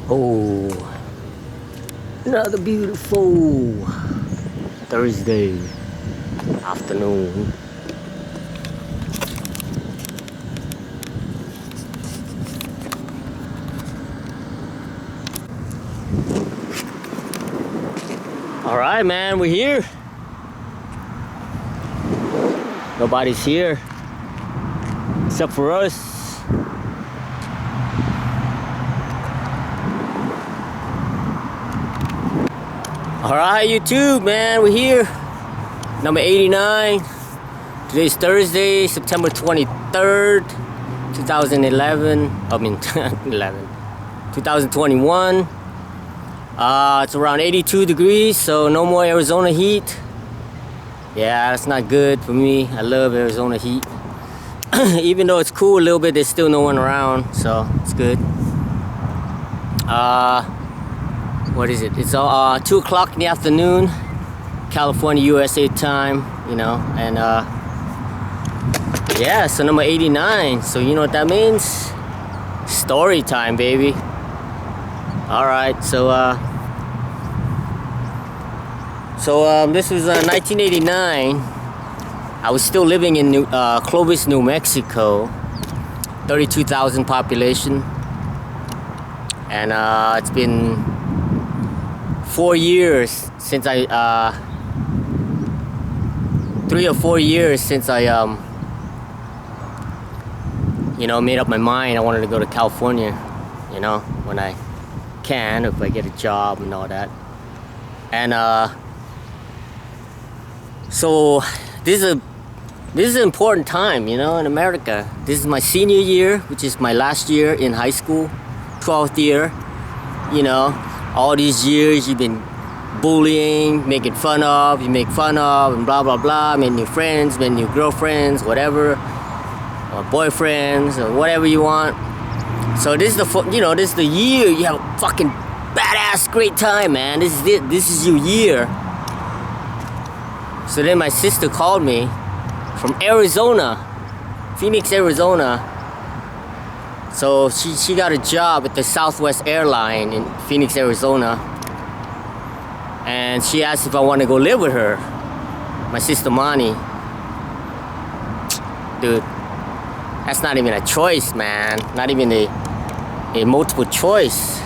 Oh, another beautiful Thursday afternoon. All right, man, we're here. Nobody's here except for us. All right, YouTube, man, we're here. Number 89. Today's Thursday, September 23rd, 2011. 2021. It's around 82 degrees, so no more Arizona heat. Yeah, that's not good for me. I love Arizona heat. Even though it's cool a little bit, there's still no one around, so it's good. What is it? It's 2 o'clock in the afternoon, California, USA time, you know, and yeah, so number 89. So you know what that means? Story time, baby. All right, so this was 1989. I was still living in Clovis, New Mexico. 32,000 population, and it's been 4 years since 3 or 4 years since I you know, made up my mind I wanted to go to California, you know, when I can, if I get a job and all that. And so this is an important time, you know, in America. This is my senior year, which is my last year in high school, 12th year. You know, all these years you've been bullying, making fun of, you make fun of, and blah blah blah. Made new friends, made new girlfriends, whatever, or boyfriends, or whatever you want. So this is the this is the year you have a fucking badass great time, man. This is it. This is your year. So then my sister called me from Arizona, Phoenix, Arizona. So she got a job at the Southwest Airline in Phoenix, Arizona. And she asked if I want to go live with her. My sister Mani. Dude, that's not even a choice, man. Not even a multiple choice.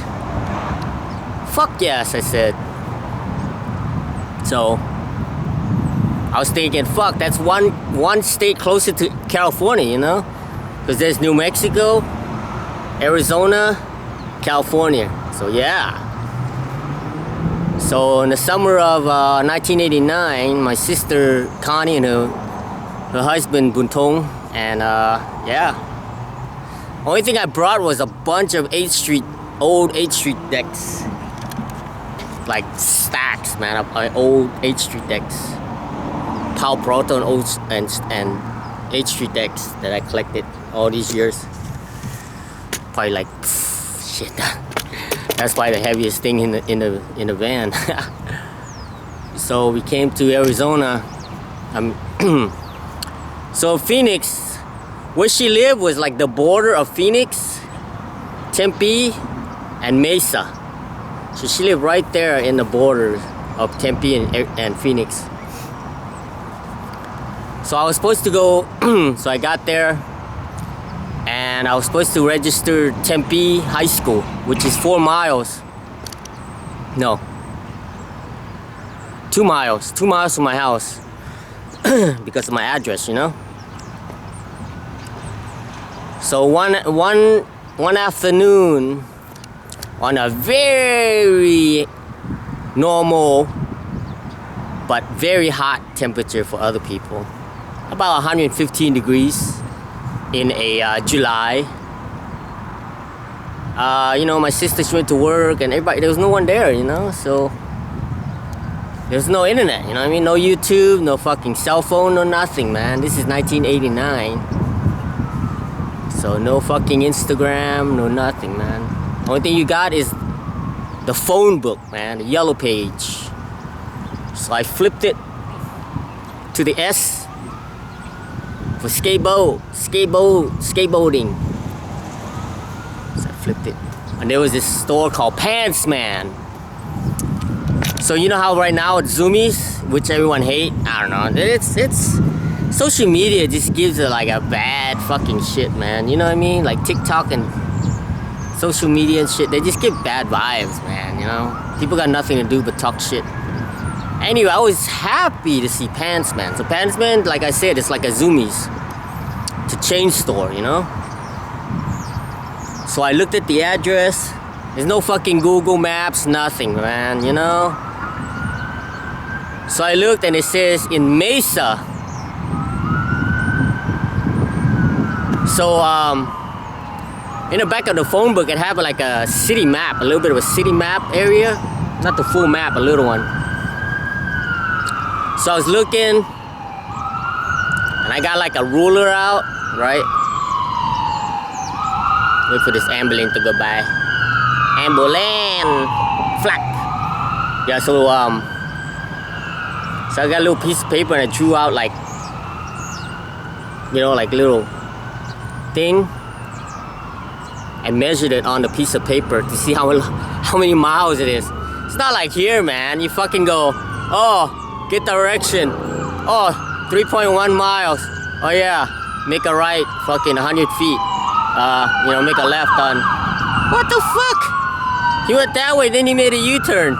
Fuck yes, I said. So I was thinking, fuck, that's one state closer to California, you know? Because there's New Mexico, Arizona, California. So yeah. So in the summer of 1989, my sister Connie and her husband Buntong, and yeah. Only thing I brought was a bunch of old 8th Street decks. Like stacks, man, of old 8th Street decks. Pal Proto and 8th Street decks that I collected all these years. Probably like shit. That's probably the heaviest thing in the van. So we came to Arizona. So Phoenix, where she lived was like the border of Phoenix, Tempe, and Mesa. So she lived right there in the border of Tempe and Phoenix. So I was supposed to go, so I got there, and I was supposed to register Tempe High School, which is 4 miles. No. 2 miles. 2 miles from my house. Because of my address, you know? So one afternoon, on a very normal but very hot temperature for other people, about 115 degrees in a July. You know, my sister, she went to work, and everybody, there was no one there, you know, so there's no internet, you know what I mean? No YouTube, no fucking cell phone, no nothing, man. This is 1989. So no fucking Instagram, no nothing, man. Only thing you got is the phone book, man, the yellow page. So I flipped it to the S for skateboarding. So I flipped it. and there was this store called Pants Man. So you know how right now it's Zoomies, which everyone hate? I don't know. It's social media just gives it like a bad fucking shit, man. You know what I mean? Like TikTok and social media and shit, they just give bad vibes, man, you know? People got nothing to do but talk shit. Anyway, I was happy to see Pants Man. So Pants Man, like I said, it's like a Zoomies. It's a chain store, you know? So I looked at the address. There's no fucking Google Maps, nothing, man, you know? So I looked and it says in Mesa. So, in the back of the phone book, it had like a city map, a little bit of a city map area. Not the full map, a little one. So I was looking, and I got like a ruler out, right? Wait for this ambulance to go by. Ambulance! Flack! Yeah, so I got a little piece of paper and I drew out like, you know, like little thing. I measured it on the piece of paper to see how many miles it is. It's not like here, man. You fucking go, oh, get direction. Oh, 3.1 miles. Oh yeah, make a right, fucking 100 feet. You know, make a left on. What the fuck? He went that way, then he made a U-turn.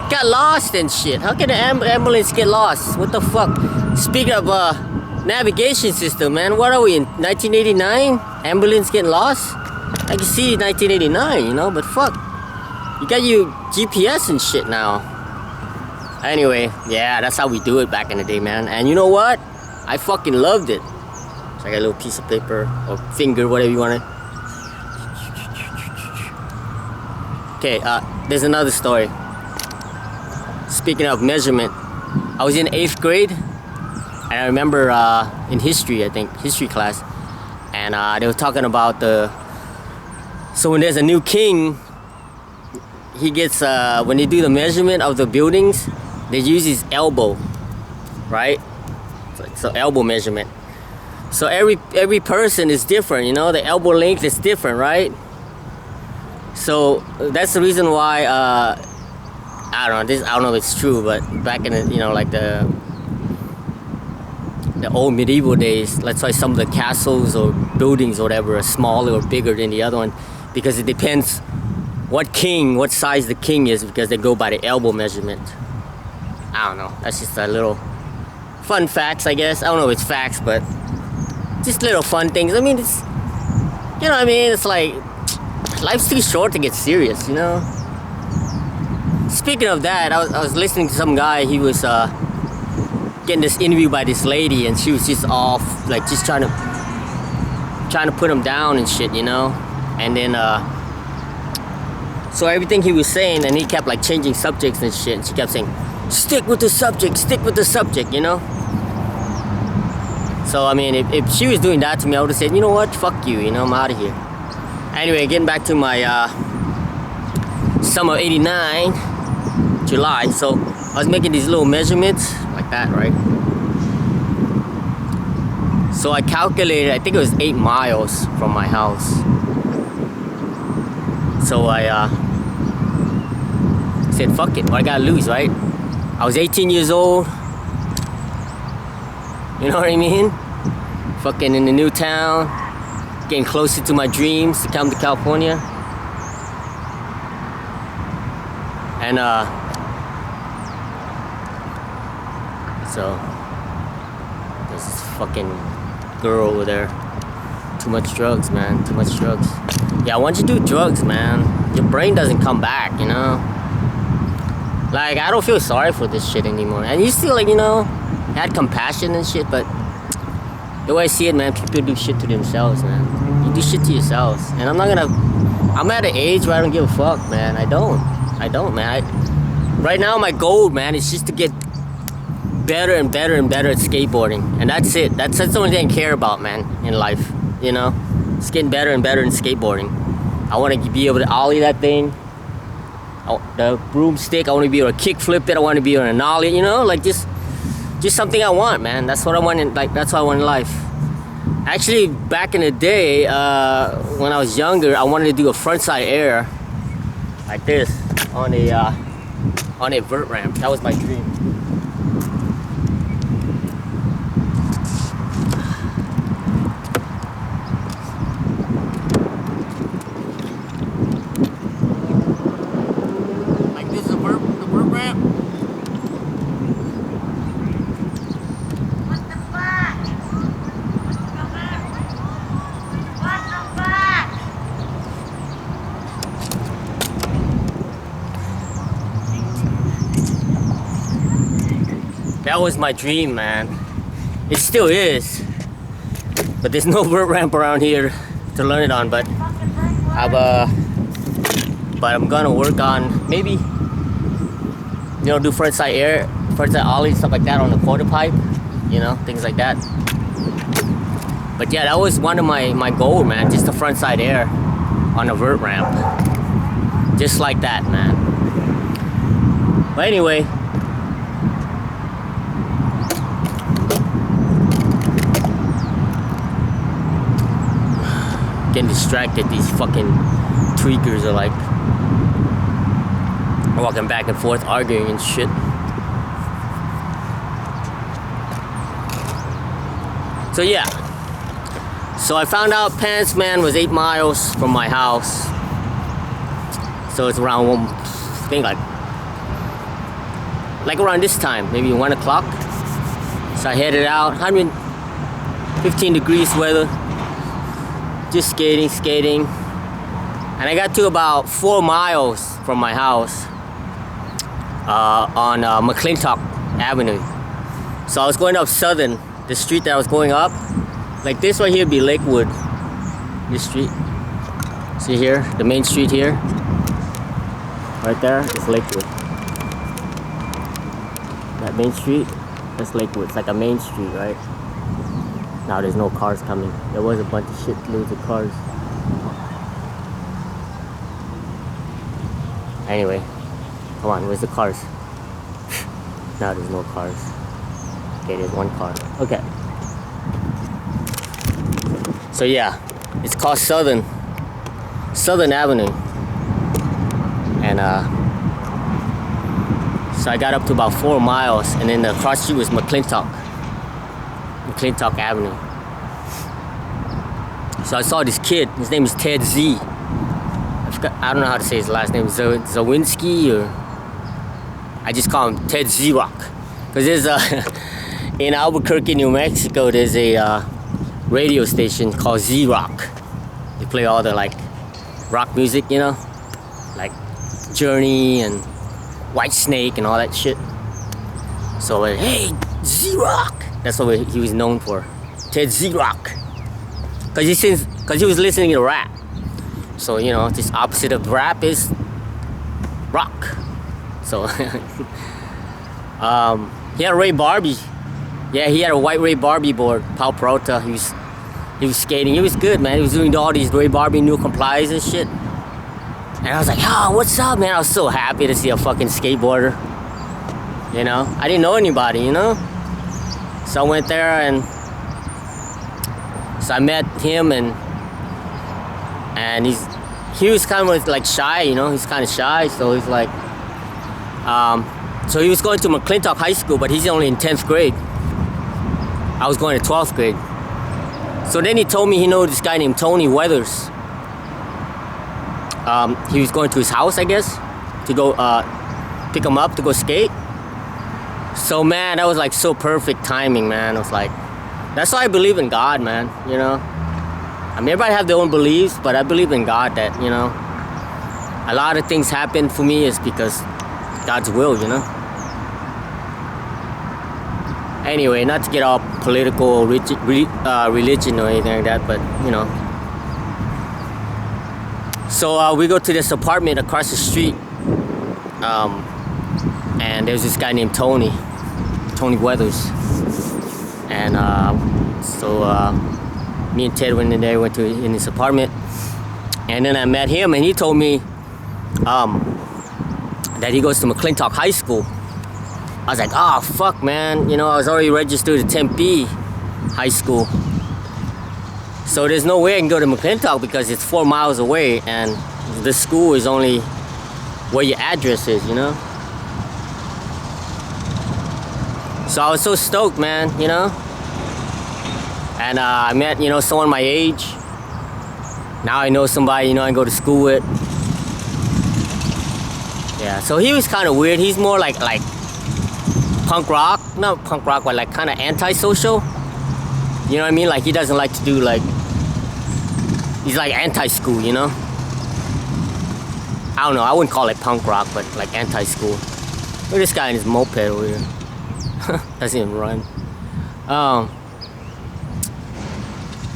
Got lost and shit. How can an ambulance get lost? What the fuck? Speaking of navigation system, man, what are we in 1989? Ambulance getting lost? I can see 1989, you know, but fuck. You got your GPS and shit now. Anyway, yeah, that's how we do it back in the day, man. And you know what? I fucking loved it. So I got a little piece of paper or finger, whatever you want it. Okay, there's another story. Speaking of measurement, I was in 8th grade, and I remember in history, I think, history class, and they were talking about so when there's a new king, he gets, when they do the measurement of the buildings, they use his elbow, right? So elbow measurement. So every person is different, you know, the elbow length is different, right? So that's the reason why, I don't know if it's true, but back in the, you know, like the old medieval days, that's why some of the castles or buildings or whatever are smaller or bigger than the other one, because it depends what size the king is, because they go by the elbow measurement. I don't know, that's just a little fun facts, I guess. I don't know if it's facts, but just little fun things. I mean, it's, you know what I mean? It's like, life's too short to get serious, you know? Speaking of that, I was listening to some guy. He was getting this interview by this lady, and she was just off, like just trying to put him down and shit, you know. And then so everything he was saying, and he kept like changing subjects and shit. And she kept saying, "Stick with the subject," you know. So I mean, if she was doing that to me, I would have said, you know what, fuck you, you know, I'm out of here. Anyway, getting back to my summer '89. July. So I was making these little measurements like that, right? So I calculated, I think it was 8 miles from my house. So I said, fuck it, what I gotta lose, right? I was 18 years old. You know what I mean? Fucking in the new town, getting closer to my dreams to come to California. And so there's this fucking girl over there. Too much drugs, man. Too much drugs. Yeah, once you do drugs, man, your brain doesn't come back, you know? Like, I don't feel sorry for this shit anymore. And you still, like, you know, had compassion and shit, but the way I see it, man, people do shit to themselves, man. You do shit to yourselves. And I'm at an age where I don't give a fuck, man. I don't, man. Right now, my goal, man, is just to get better and better and better at skateboarding. And that's it. That's the only thing I care about, man, in life. You know? It's getting better and better in skateboarding. I want to be able to ollie that thing. The broomstick, I want to be able to kick flip it. I want to be able to ollie, you know? Like, just something I want, man. That's what I want in, like, that's what I want in life. Actually, back in the day, when I was younger, I wanted to do a frontside air like this on a vert ramp. That was my dream. Like this, the vert ramp. What the fuck? What the fuck? That was my dream, man. It still is. But there's no vert ramp around here to learn it on. But I'm gonna work on maybe, do frontside air, frontside ollie, stuff like that on the quarter pipe, things like that. But yeah, that was one of my goal, man. Just the frontside air on a vert ramp, just like that, man. But anyway. Getting distracted. These fucking tweakers are like walking back and forth, arguing and shit. So yeah. So I found out Pants Man was 8 miles from my house. So it's around I think like around this time, maybe 1 o'clock. So I headed out, 115 degrees weather. Just skating, and I got to about 4 miles from my house on McClintock Avenue. So I was going up Southern, the street that I was going up. Like this right here would be Lakewood, this street. See here, the main street here, right there is Lakewood. That main street, that's Lakewood. It's like a main street, right? Now there's no cars coming. There was a bunch of shit, loads of cars. Anyway, come on, where's the cars? Now there's no cars. Okay, there's one car. Okay. So yeah, it's called Southern Avenue. And so I got up to about 4 miles, and then the cross street was McClintock Avenue. So I saw this kid. His name is Ted Z. I don't know how to say his last name. Zawinski, or I just call him Ted Z Rock. Because there's in Albuquerque, New Mexico, there's a radio station called Z Rock. They play all the like rock music, like Journey and White Snake and all that shit. So hey, Z Rock. That's what he was known for, Ted Z Rock, because he was listening to rap. So this opposite of rap is rock. So he had a Ray Barbie. Yeah, he had a white Ray Barbie board, Pau Peralta. He was skating. He was good, man. He was doing all these Ray Barbie new complies and shit. And I was like, what's up, man? I was so happy to see a fucking skateboarder. I didn't know anybody, So I went there, and so I met him, and he was kind of like shy, he's kind of shy. So he's like, so he was going to McClintock High School, but he's only in 10th grade. I was going to 12th grade. So then he told me he knew this guy named Tony Weathers. He was going to his house, I guess, to go pick him up to go skate. So man, that was like so perfect timing, man. I was like, that's why I believe in God, man. I mean, everybody have their own beliefs, but I believe in God that, a lot of things happen for me is because God's will, Anyway, not to get all political or religion or anything like that, but, So we go to this apartment across the street. And there's this guy named Tony Weathers, and so me and Ted went in there, in his apartment, and then I met him, and he told me that he goes to McClintock High School. I was like, fuck, man, I was already registered at Tempe High School, So there's no way I can go to McClintock because it's 4 miles away, and the school is only where your address is, you know. So I was so stoked, man, you know. And I met, you know, someone my age. Now I know somebody, you know, I go to school with. Yeah, so he was kind of weird. He's more like punk rock, not punk rock, but like kind of antisocial. You know what I mean? Like he doesn't like to do like, he's like anti-school, you know? I don't know, I wouldn't call it punk rock, but like anti-school. Look at this guy in his moped over here. Doesn't even run.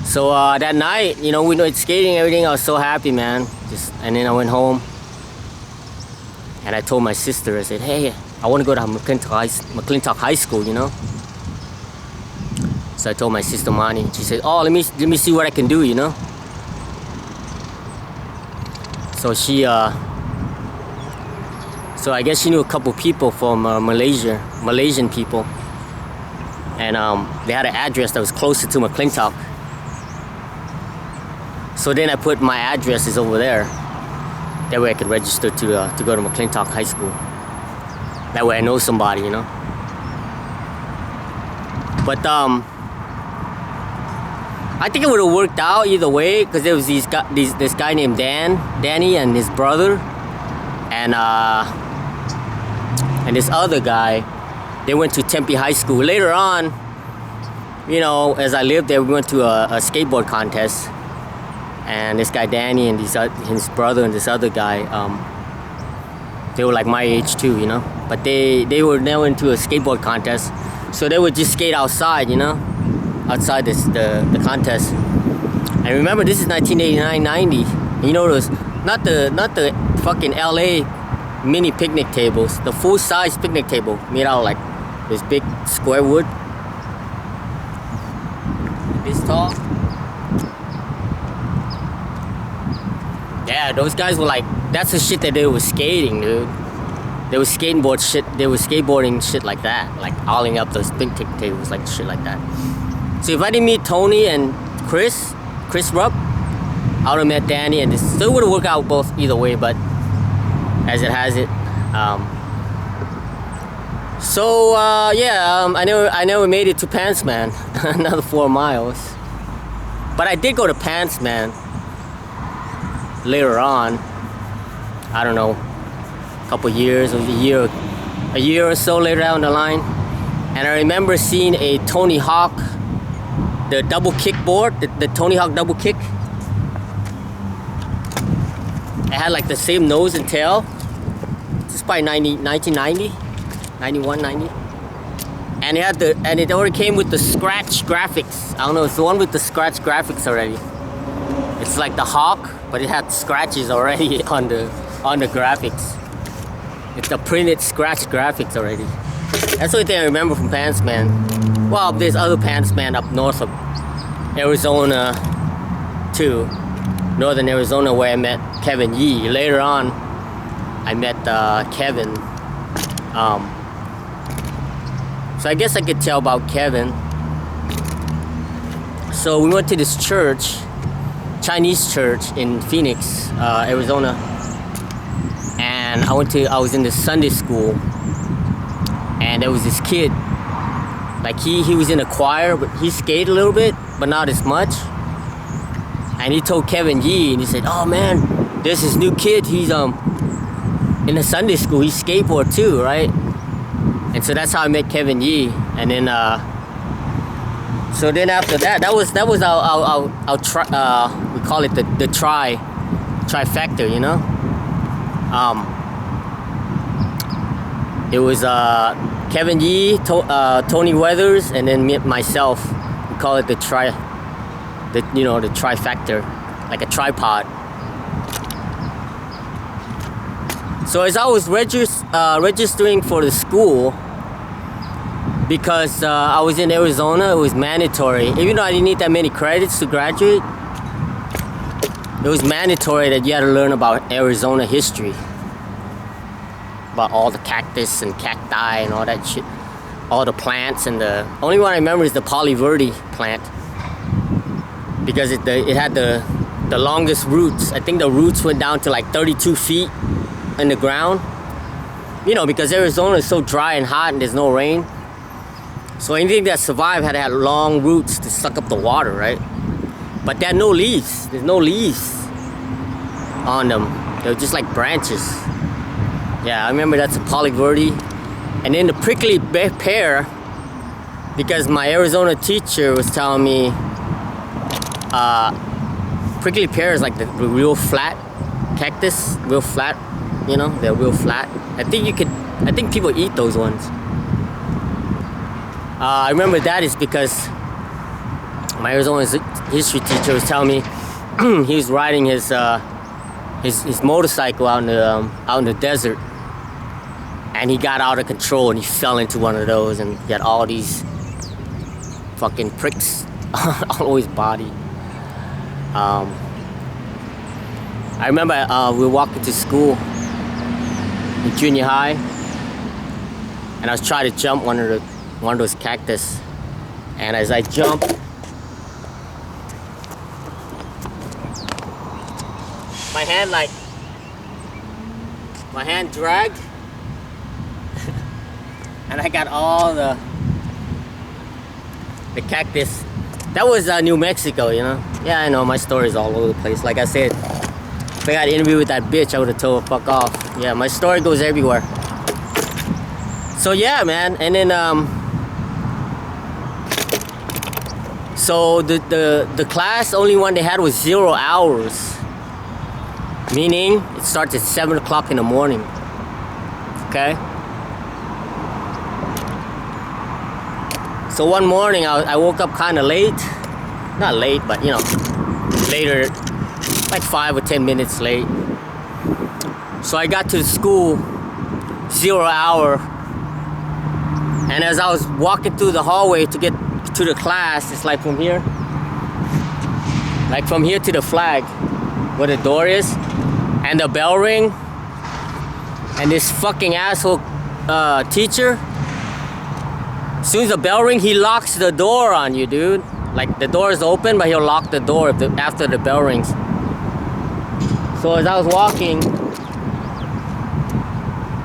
So that night, you know, we went skating and everything. I was so happy, man. And then I went home and I told my sister, I said, hey, I want to go to McClintock High School, you know? So I told my sister Mani, and she said, oh, let me see what I can do, you know? So she, so I guess she knew a couple people from Malaysian people. And they had an address that was closer to McClintock. So then I put my addresses over there. That way I could register to go to McClintock High School. That way I know somebody, you know? But I think it would have worked out either way, because there was this guy named Danny and his brother, and this other guy. They went to Tempe High School. Later on, you know, as I lived there, we went to a skateboard contest, and this guy Danny and his brother and this other guy, they were like my age too, you know. But they were now into a skateboard contest, so they would just skate outside, you know, outside the contest. And remember, this is 1989-90. You know, those not the fucking LA mini picnic tables, the full size picnic table made out of like this big square wood, this tall. Yeah, those guys were like, that's the shit that they were skating, dude. They were skateboarding shit like that, like ollieing up those picnic tables, like shit like that. So if I didn't meet Tony and Chris Rupp, I would have met Danny, and this still would have worked out both either way, but as it has it. I never made it to Pants Man. Another 4 miles. But I did go to Pants Man later on. I don't know, a couple years, or a year or so later down the line. And I remember seeing a Tony Hawk, the double kick board, the Tony Hawk double kick. It had like the same nose and tail. This is probably 1990, 91, 90. And it already came with the scratch graphics. I don't know, it's the one with the scratch graphics already. It's like the Hawk, but it had scratches already on the graphics. It's the printed scratch graphics already. That's the only thing I remember from Pants Man. Well, there's other Pants Man up north of Arizona too. Northern Arizona, where I met Kevin Yee. Later on, I met Kevin. So I guess I could tell about Kevin. So we went to this church, Chinese church in Phoenix, Arizona. And I was in the Sunday school, and there was this kid. Like he was in a choir, but he skated a little bit, but not as much. And he told Kevin Yee, and he said, oh man, there's this new kid, he's in the Sunday school, he skateboard too, right? And so that's how I met Kevin Yee. And then so then after that was our we call it the trifecta, you know. It was Kevin Yee, Tony Weathers, and then myself. We call it the trifecta, like a tripod. So as I was registering for the school, because I was in Arizona, it was mandatory. Even though I didn't need that many credits to graduate, it was mandatory that you had to learn about Arizona history, about all the cactus and cacti and all that shit, all the plants. And the only one I remember is the Poly Verde plant. because it had the longest roots. I think the roots went down to like 32 feet in the ground. You know, because Arizona is so dry and hot and there's no rain. So anything that survived had to have long roots to suck up the water, right? But there are no leaves. There's no leaves on them. They're just like branches. Yeah, I remember that's a polyverde. And then the prickly pear, because my Arizona teacher was telling me prickly pear is like the real flat cactus, real flat, you know, they're real flat. I think people eat those ones. I remember that is because my Arizona history teacher was telling me he was riding his motorcycle out in the desert, and he got out of control and he fell into one of those, and he had all these fucking pricks all over his body. I remember we were walking to school in junior high, and I was trying to jump one of those cactus, and as I jumped, my hand dragged and I got all the cactus. That was New Mexico, you know. Yeah, I know, my story's all over the place. Like I said, if I got an interview with that bitch, I would have told her fuck off. Yeah, my story goes everywhere. So yeah, man, and then so the class, only one they had was 0 hours, meaning it starts at 7 o'clock in the morning. Okay. So one morning I woke up kind of late, not late, but you know, later, like 5 or 10 minutes late. So I got to the school 0 hour, and as I was walking through the hallway to get to the class, it's like from here to the flag where the door is, and the bell ring, and this fucking asshole teacher, as soon as the bell ring, he locks the door on you, dude. Like, the door is open, but he'll lock the door after the bell rings. So as I was walking,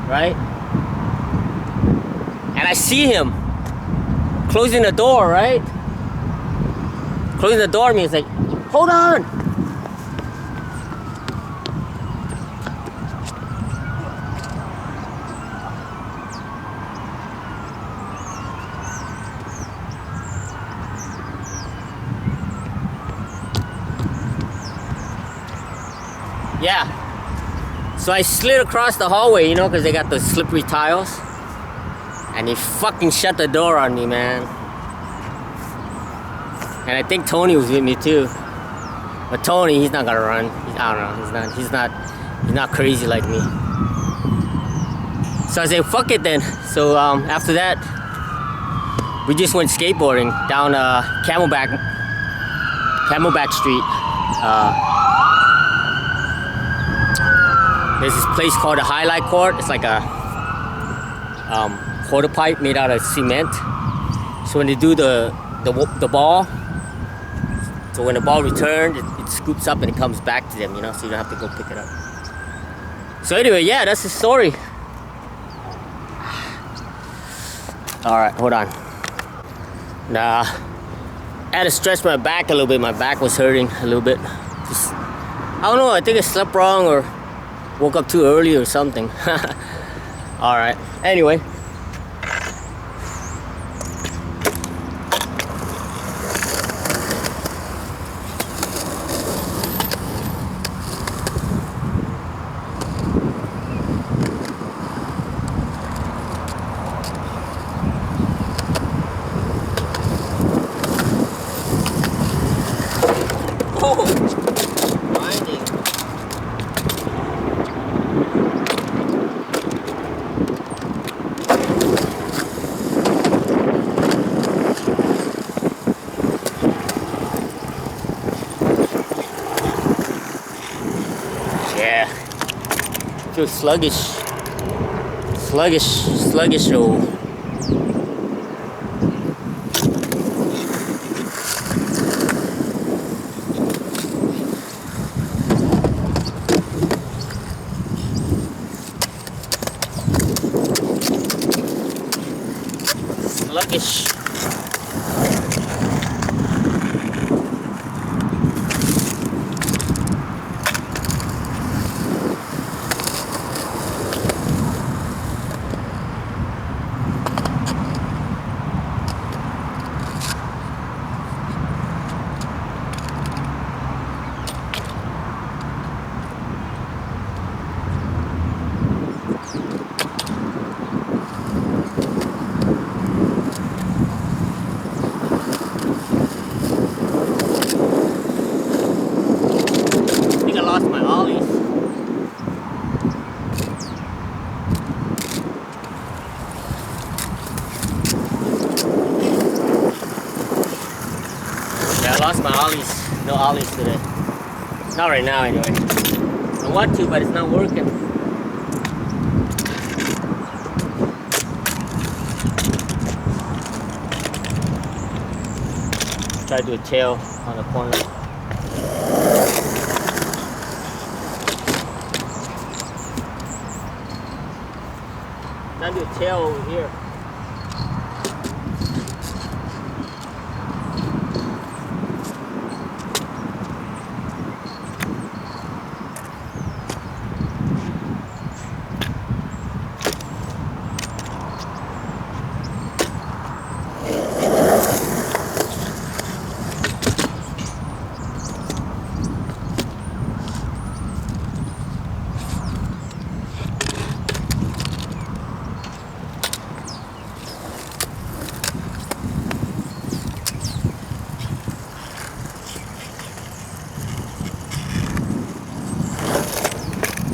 right, and I see him closing the door, right? Closing the door means like, hold on. Yeah. So I slid across the hallway, you know, because they got those slippery tiles. And he fucking shut the door on me, man. And I think Tony was with me too. But Tony, he's not gonna run. I don't know, he's not crazy like me. So I said, fuck it then. So after that, we just went skateboarding down Camelback Street. There's this place called the Highlight Court. It's like a quarter pipe made out of cement. So when they do the ball, so when the ball returns, it scoops up and it comes back to them, you know, so you don't have to go pick it up. So anyway, yeah, that's the story. All right, hold on. Nah, I had to stretch my back a little bit. My back was hurting a little bit. Just, I don't know, I think I slept wrong or woke up too early or something. All right, anyway. Yeah, feel sluggish. Oh. sluggish. Lost my ollies. Yeah, I lost my ollies. No ollies today. Not right now anyway. I want to, but it's not working. Try to do a tail on the corner. Now do a tail over here.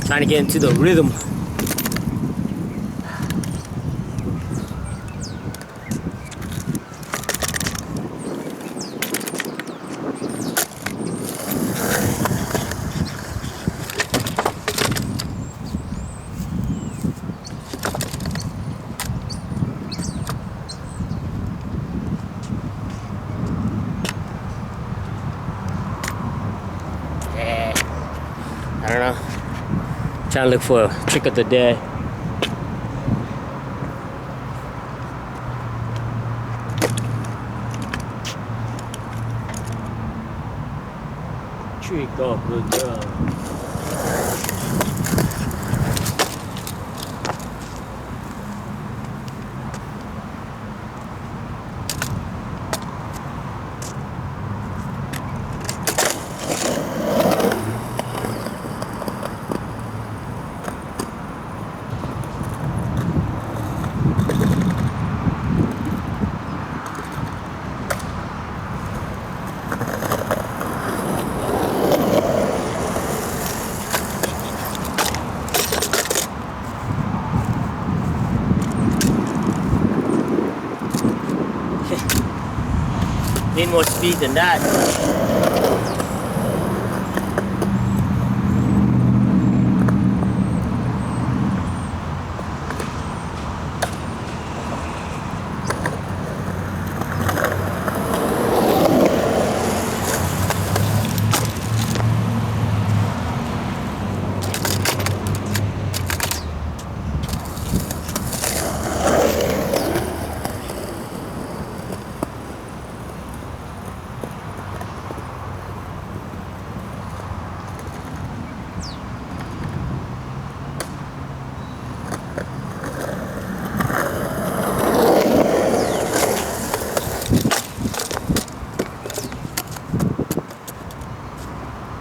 Trying to get into the rhythm. Yeah, I don't know. Trying to look for a trick of the day. Trick of the day. Need more speed than that.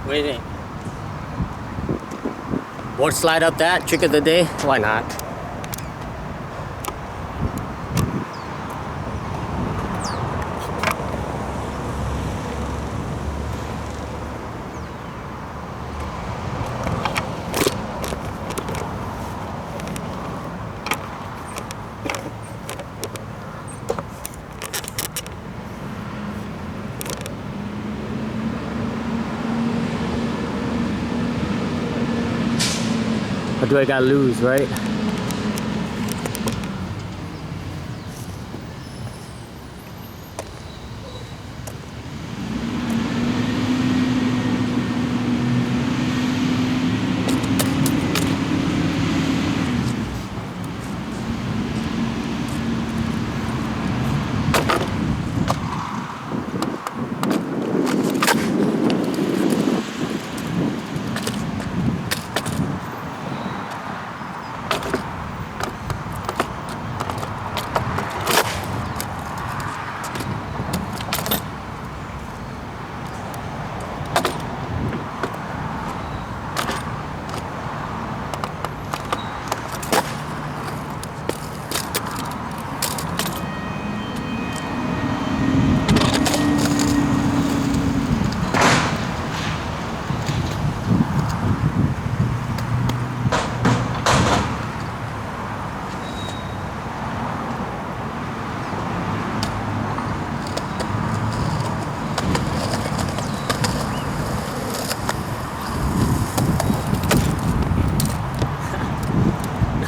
What do you think? Board slide up that, trick of the day? Why not? What do I gotta lose, right?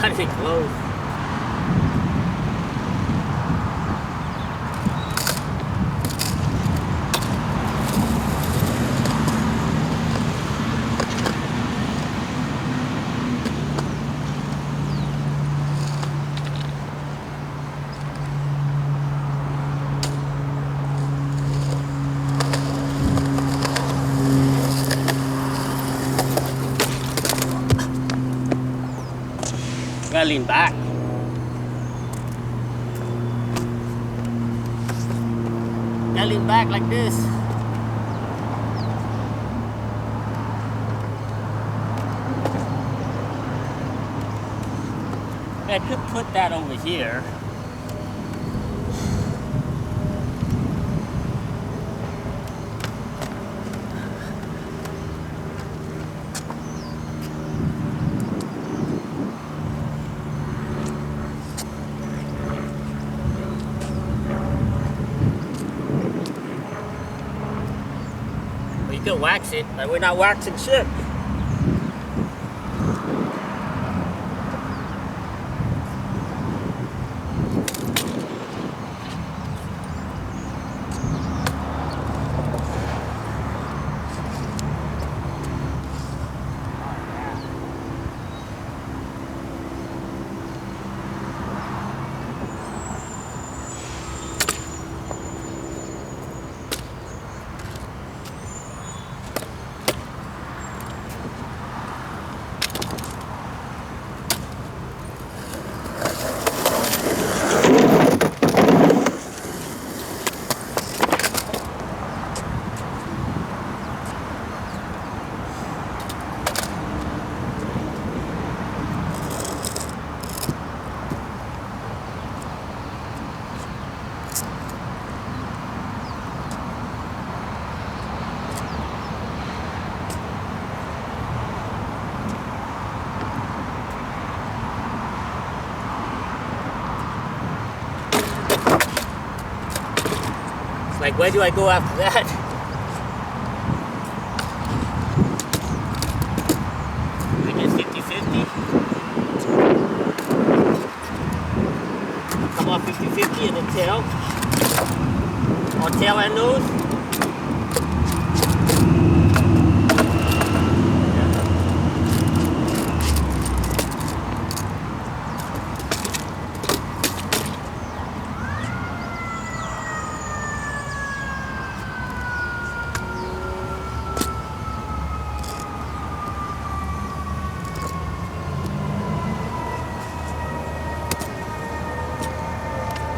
Not even close. Gotta lean back. Gotta lean back like this. I could put that over here. You can wax it, but we're not waxing shit. Like, where do I go after that? I guess 50-50. Come off 50-50 and then tail. Or tail and nose.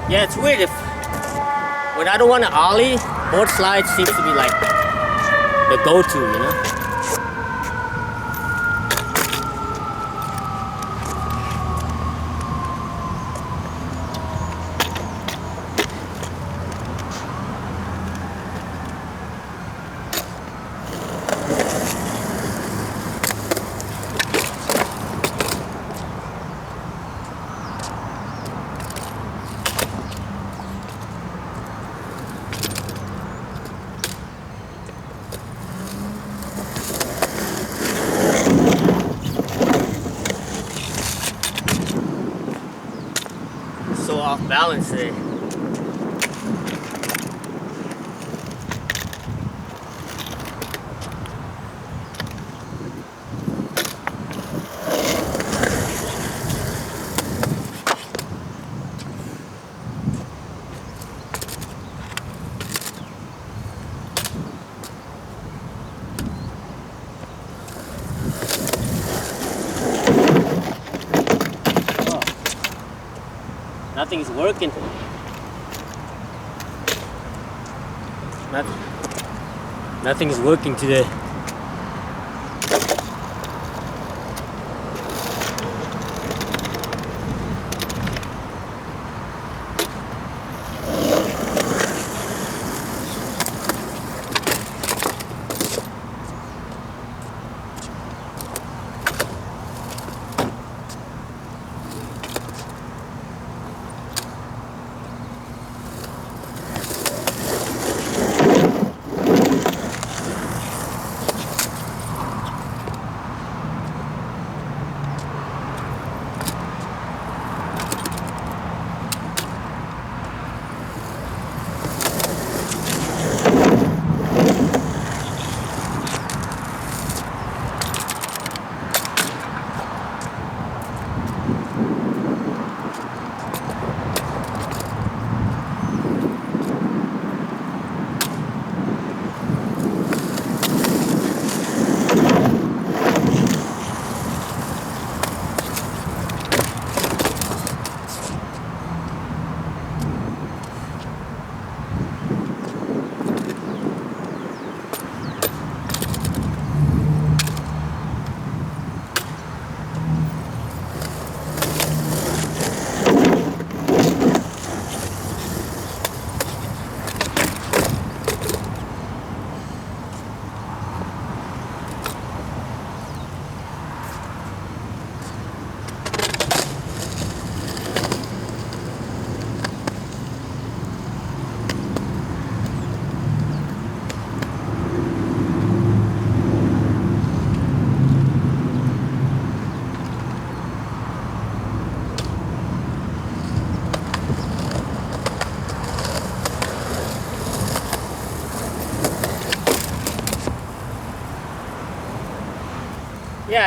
Yeah, it's weird if when I don't want to ollie, board slide seems to be like the go-to, you know? So off balance today. Nothing's working. Nothing's working today.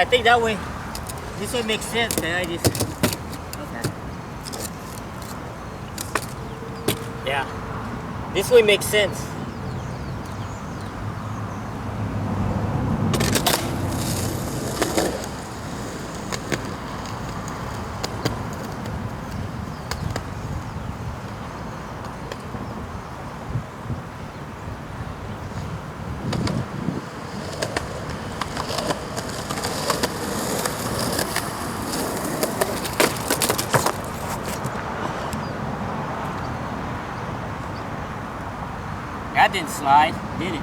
I think that way, this way makes sense. Can I just, okay. Yeah, this way makes sense. That didn't slide, did it?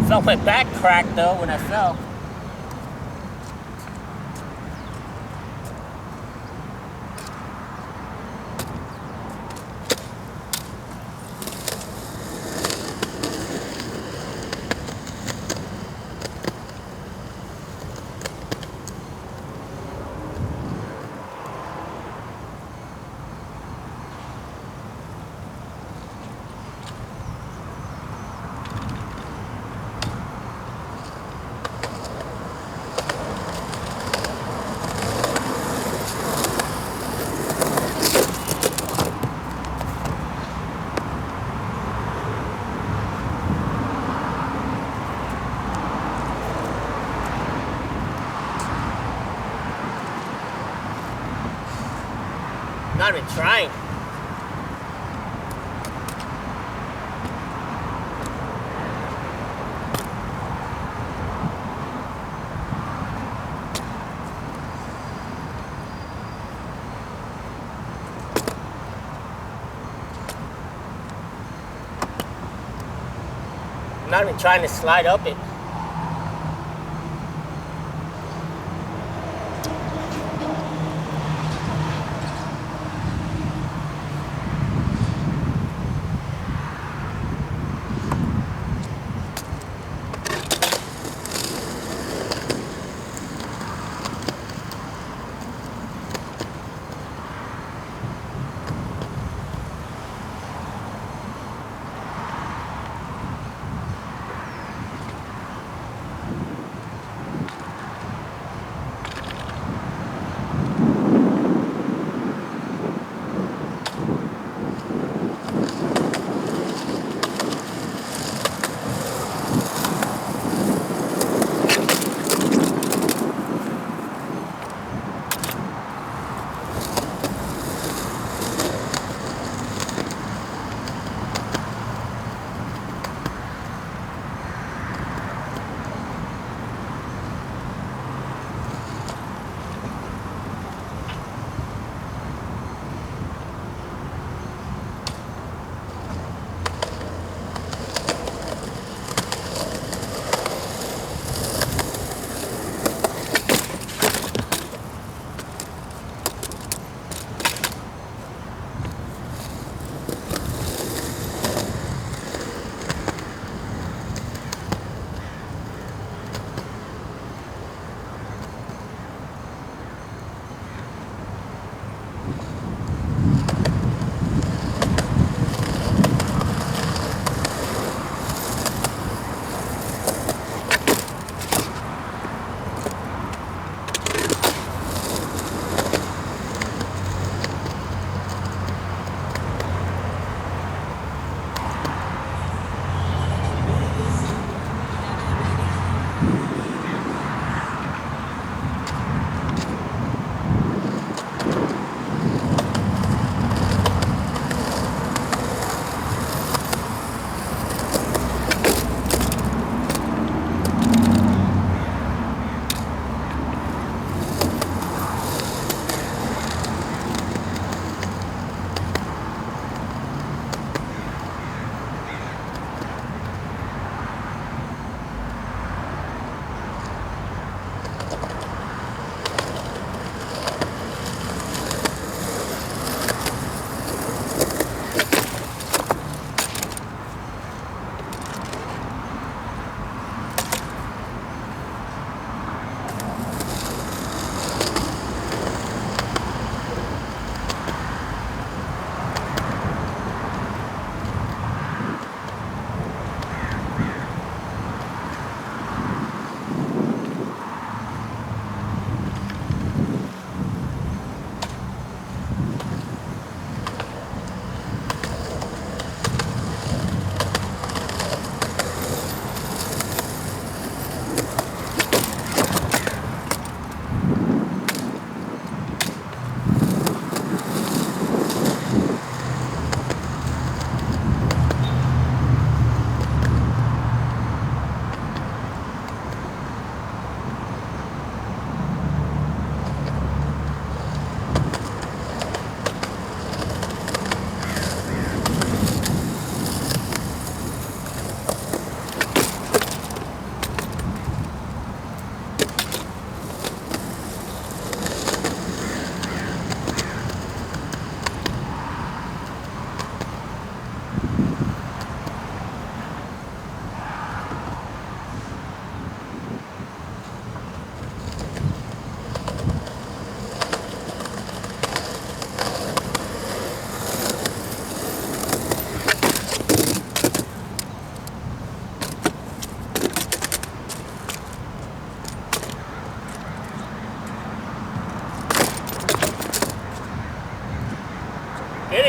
Felt my back cracked though when I fell. Not even trying. Not even trying to slide up it.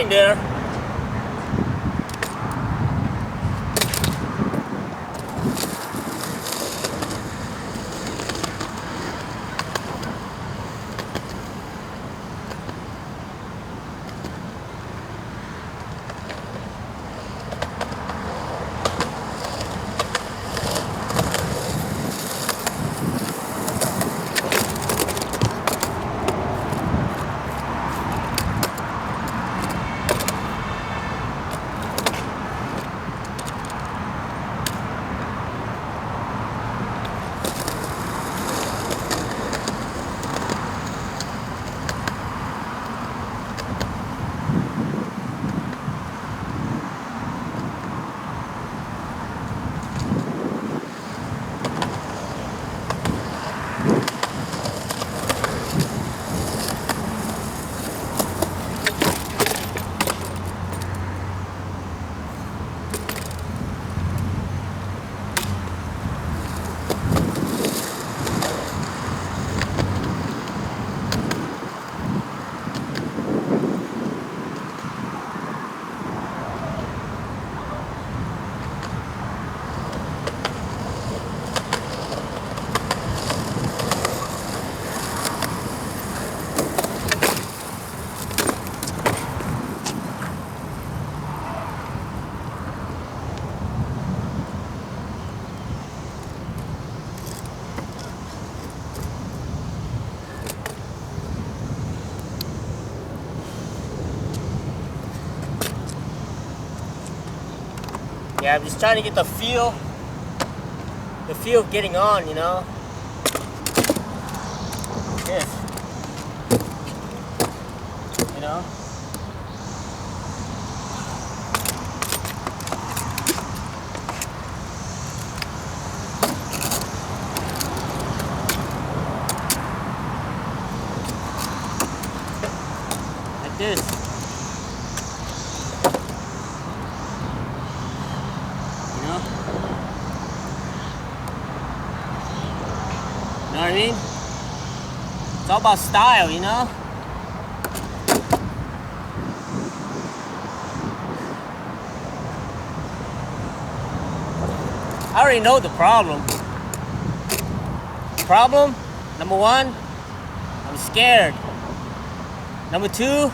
getting there. Yeah, I'm just trying to get the feel of getting on, you know. This, you know. Like this. You know what I mean? It's all about style, you know? I already know the problem. Problem, number one, I'm scared. Number two,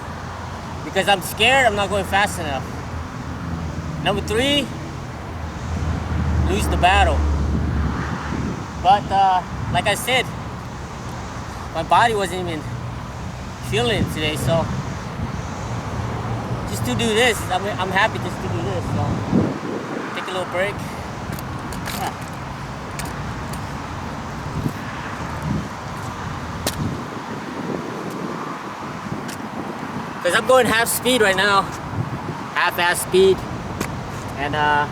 because I'm scared, I'm not going fast enough. Number three, lose the battle. But like I said, my body wasn't even feeling it today, so just to do this, I'm happy just to do this. So take a little break. Yeah. Because I'm going half speed right now, half-ass speed, and I'm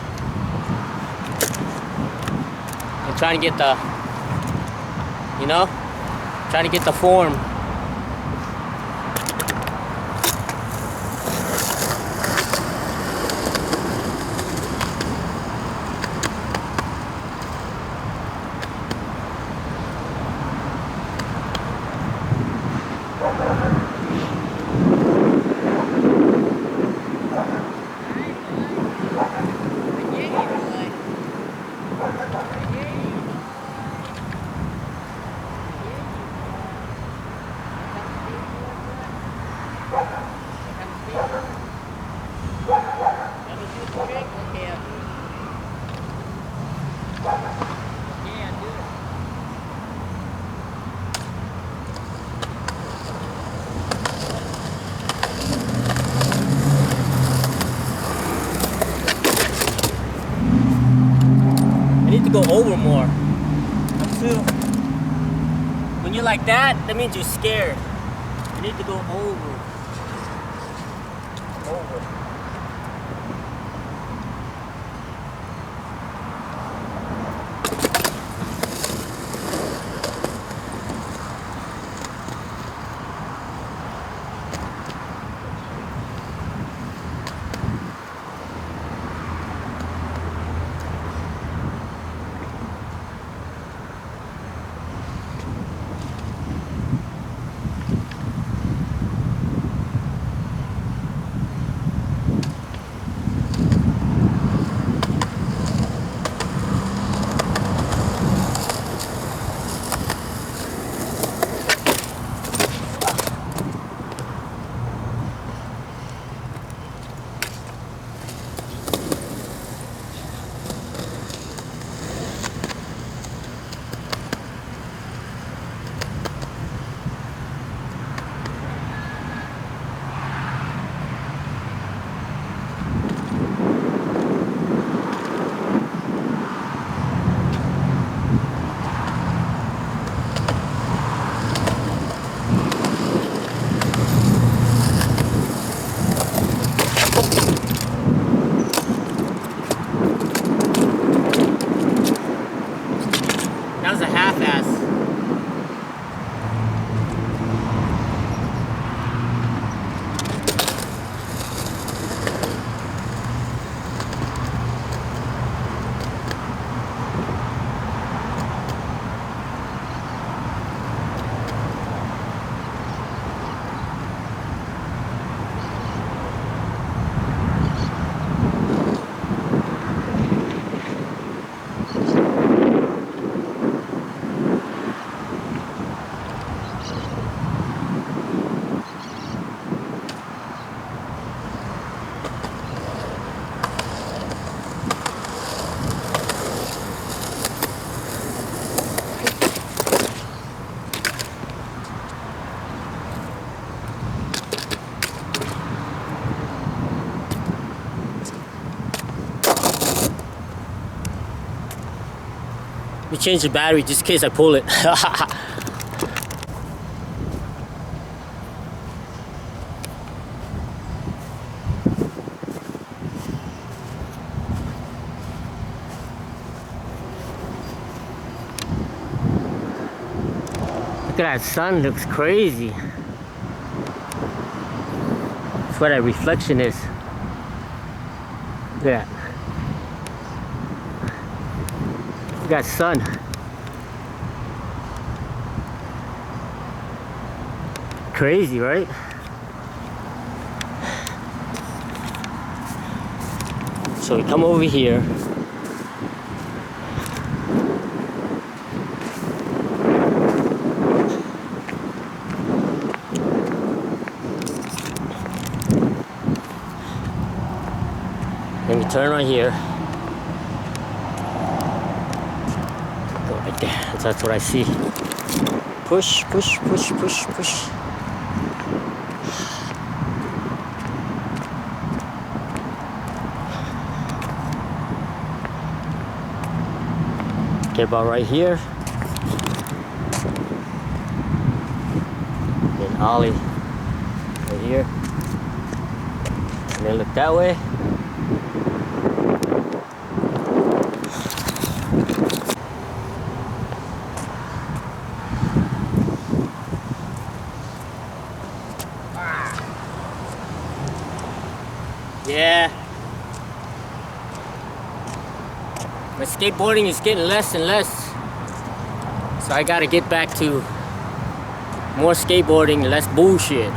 trying to get the, you know, trying to get the form. Go over more. When you're like that means you're scared. You need to go over. me change the battery just in case I pull it. Look at that sun, looks crazy. That's where that reflection is. Look at that. Look at that sun. Crazy, right? So we come over here. Then we turn right here. Go right there. That's what I see. Push, push, push, push, push. Get about right here. Then ollie right here. And then look that way. Yeah. My skateboarding is getting less and less. So I gotta get back to more skateboarding, less bullshit.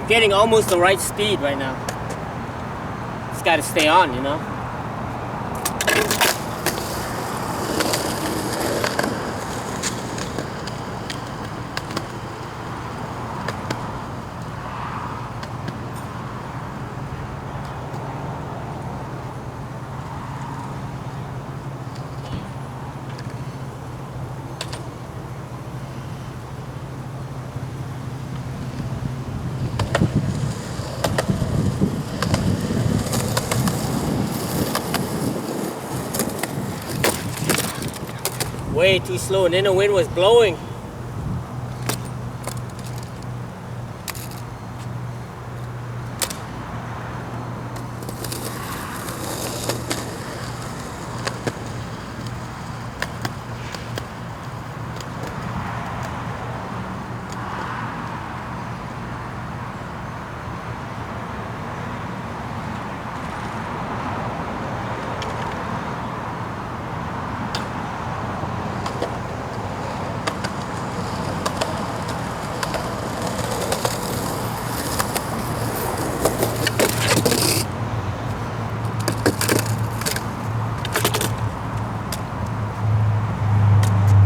Getting almost the right speed right now. Just gotta stay on, you know? Way too slow, and then the wind was blowing.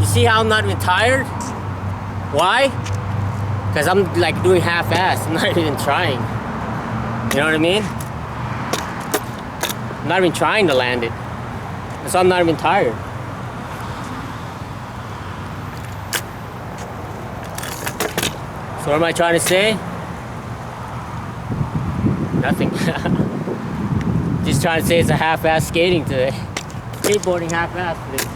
See how I'm not even tired? Why? Because I'm like doing half-assed. I'm not even trying. You know what I mean? I'm not even trying to land it. So I'm not even tired. So what am I trying to say? Nothing. Just trying to say it's a half-assed skating today. Skateboarding half-assed today.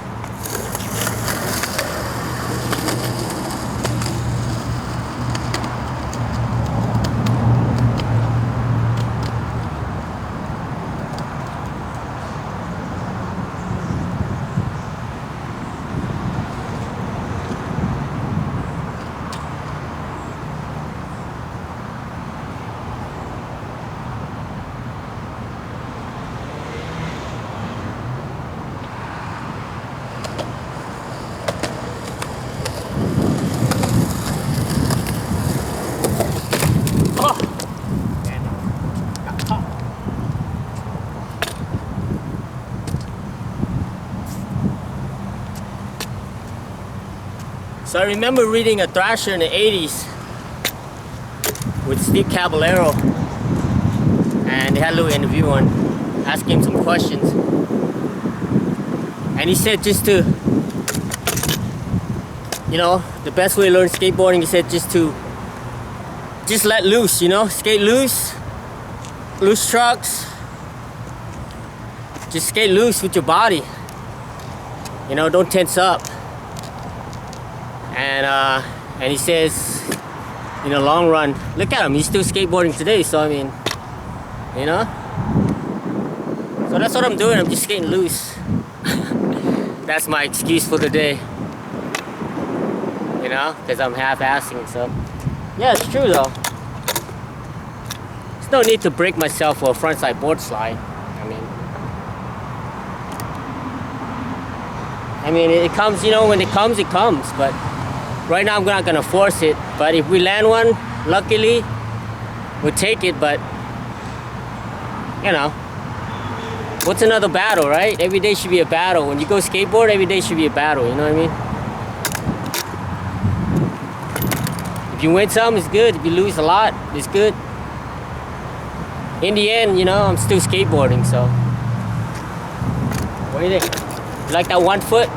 So I remember reading a Thrasher in the 80s with Steve Caballero, and they had a little interview on asking him some questions, and he said just to, you know, the best way to learn skateboarding, he said just let loose, you know, skate loose trucks, just skate loose with your body, you know, don't tense up. And he says, in the long run, look at him, he's still skateboarding today, so I mean, you know? So that's what I'm doing, I'm just skating loose. That's my excuse for the day. You know, because I'm half-assing, so. Yeah, it's true though. There's no need to break myself for a frontside board slide. I mean, it comes, you know, when it comes, but right now I'm not gonna force it. But if we land one, luckily, we'll take it, but, you know, what's another battle, right? Every day should be a battle. When you go skateboard, every day should be a battle, you know what I mean? If you win some, it's good. If you lose a lot, it's good. In the end, you know, I'm still skateboarding, so. What do you think? You like that 1 foot?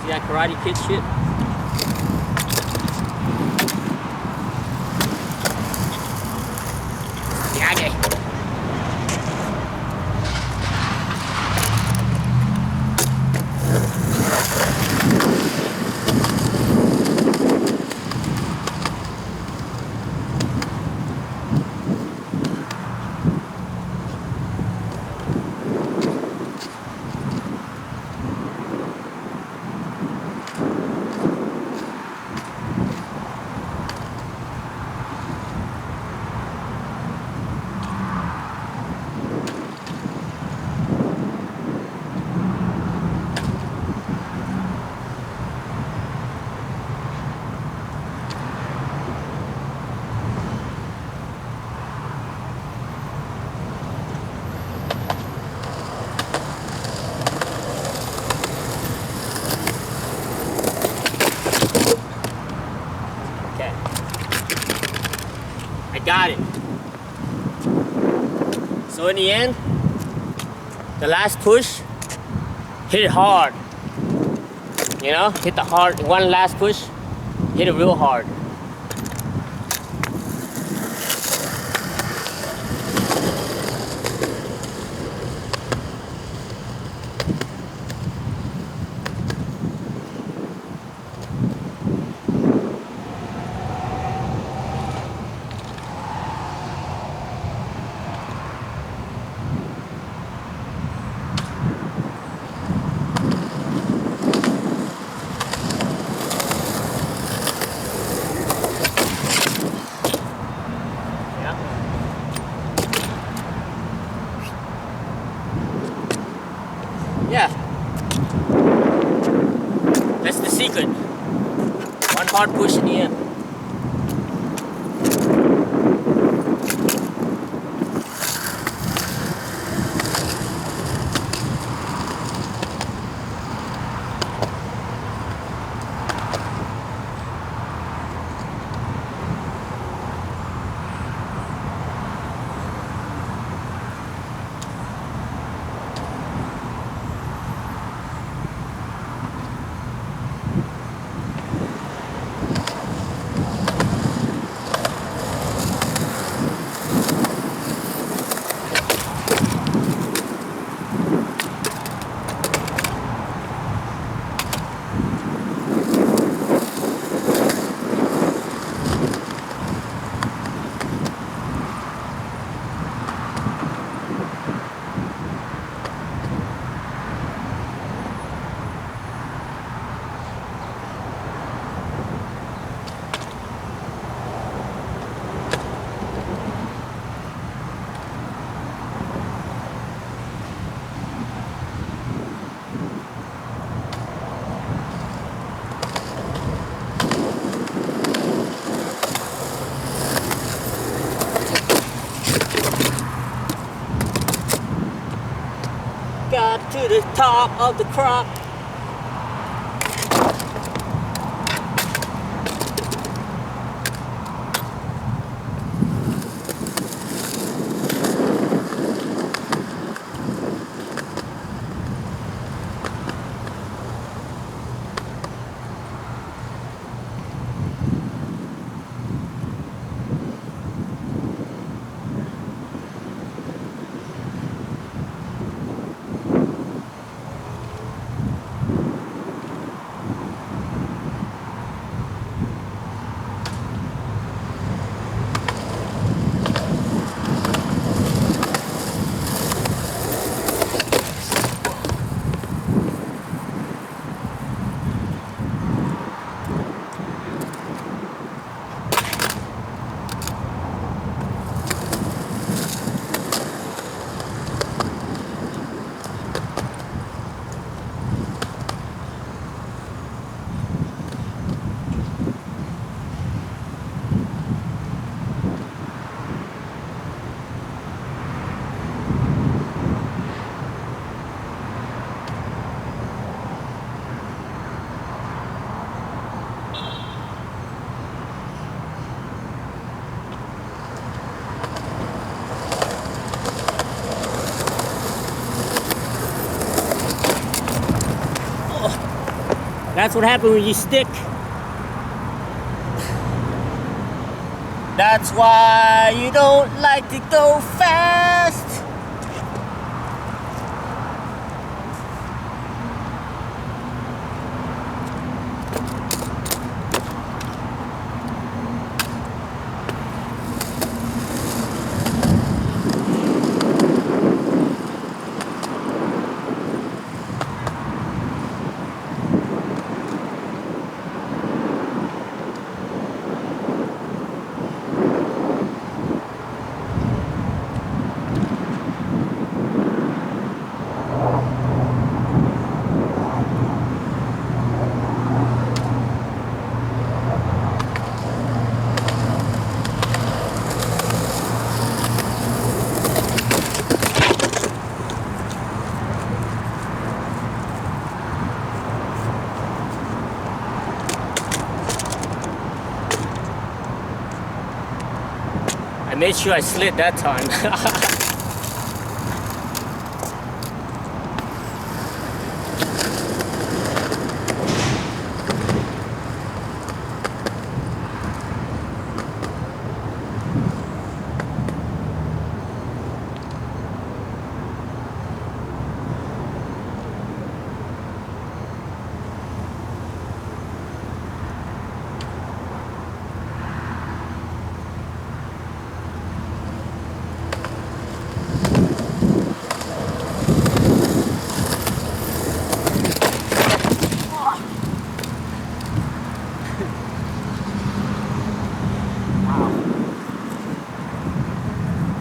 See that Karate Kid shit? Got it. So in the end, the last push, hit it hard. You know, hit the hard, one last push, hit it real hard. good. One hard push in the end. Got to the top of the crop. That's what happens when you stick. That's why you don't like to go fast. I made sure I slid that time.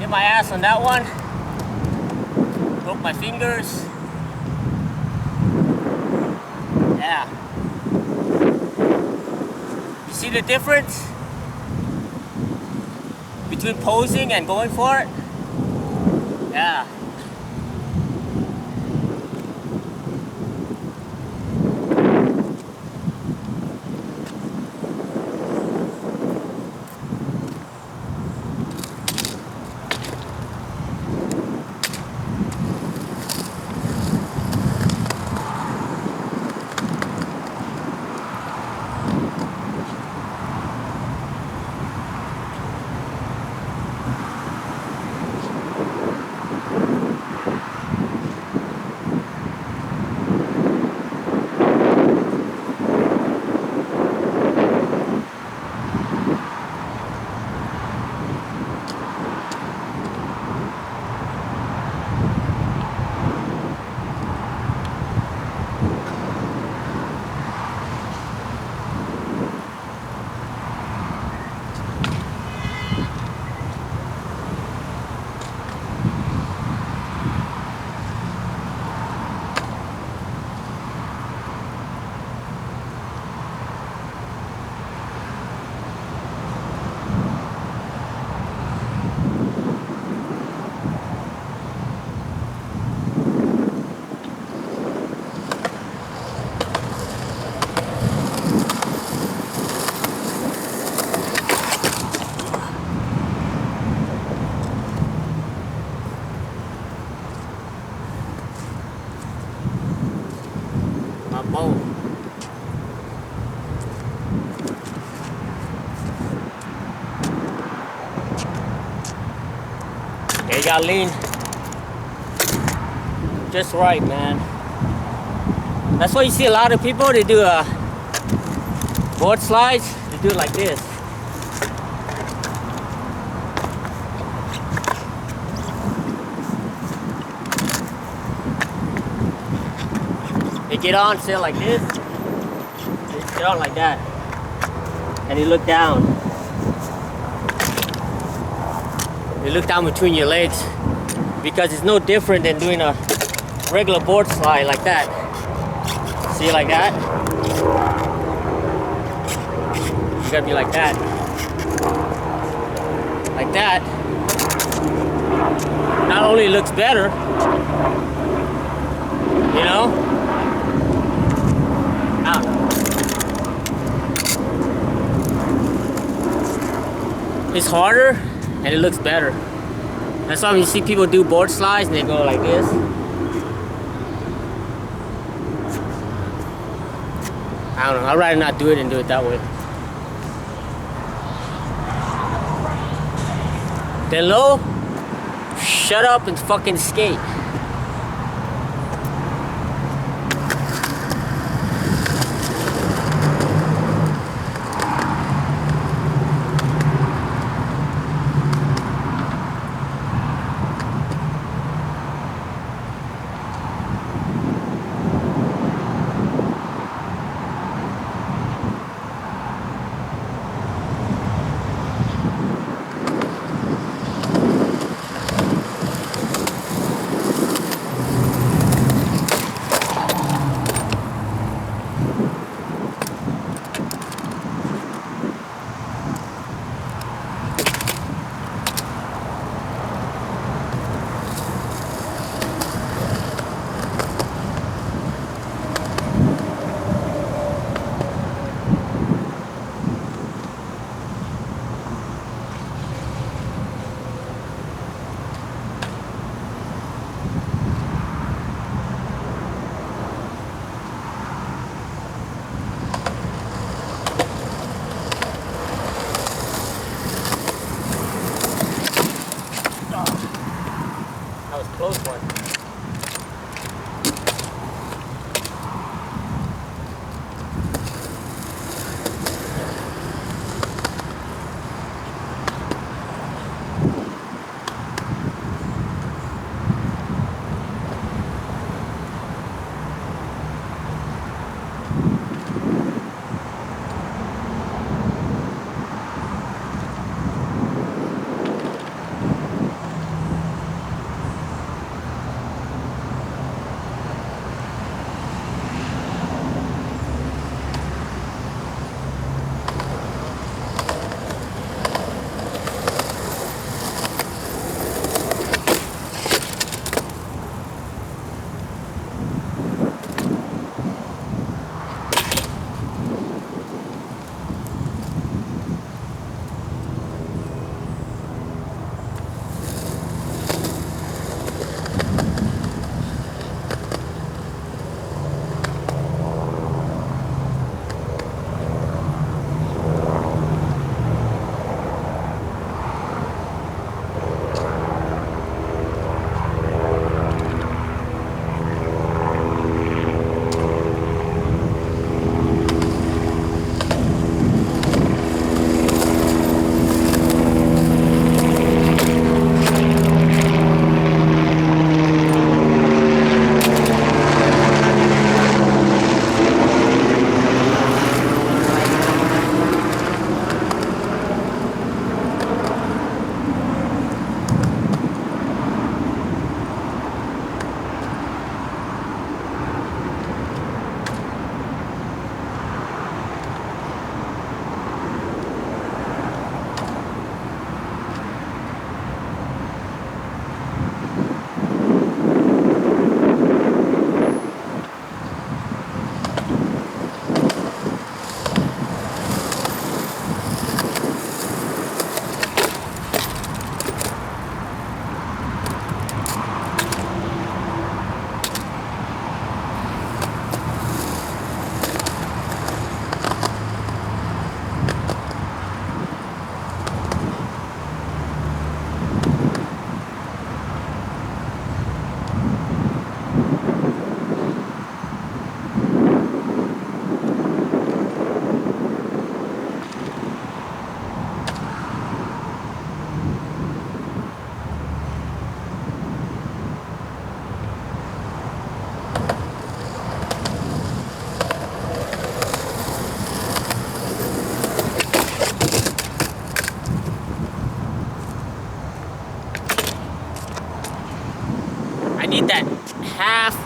My ass on that one. Broke my fingers. Yeah. See the difference between posing and going for it? Yeah. boat. Yeah, you gotta lean just right, man. That's why you see a lot of people, they do board slides, they do it like this. They get on, sit like this, they get on like that, and they look down. You look down between your legs because it's no different than doing a regular board slide like that. See it like that? You gotta be like that. Like that. Not only looks better, you know? It's harder and it looks better. That's why when you see people do board slides and they go like this. I don't know, I'd rather not do it and do it that way. Then low, shut up and fucking skate.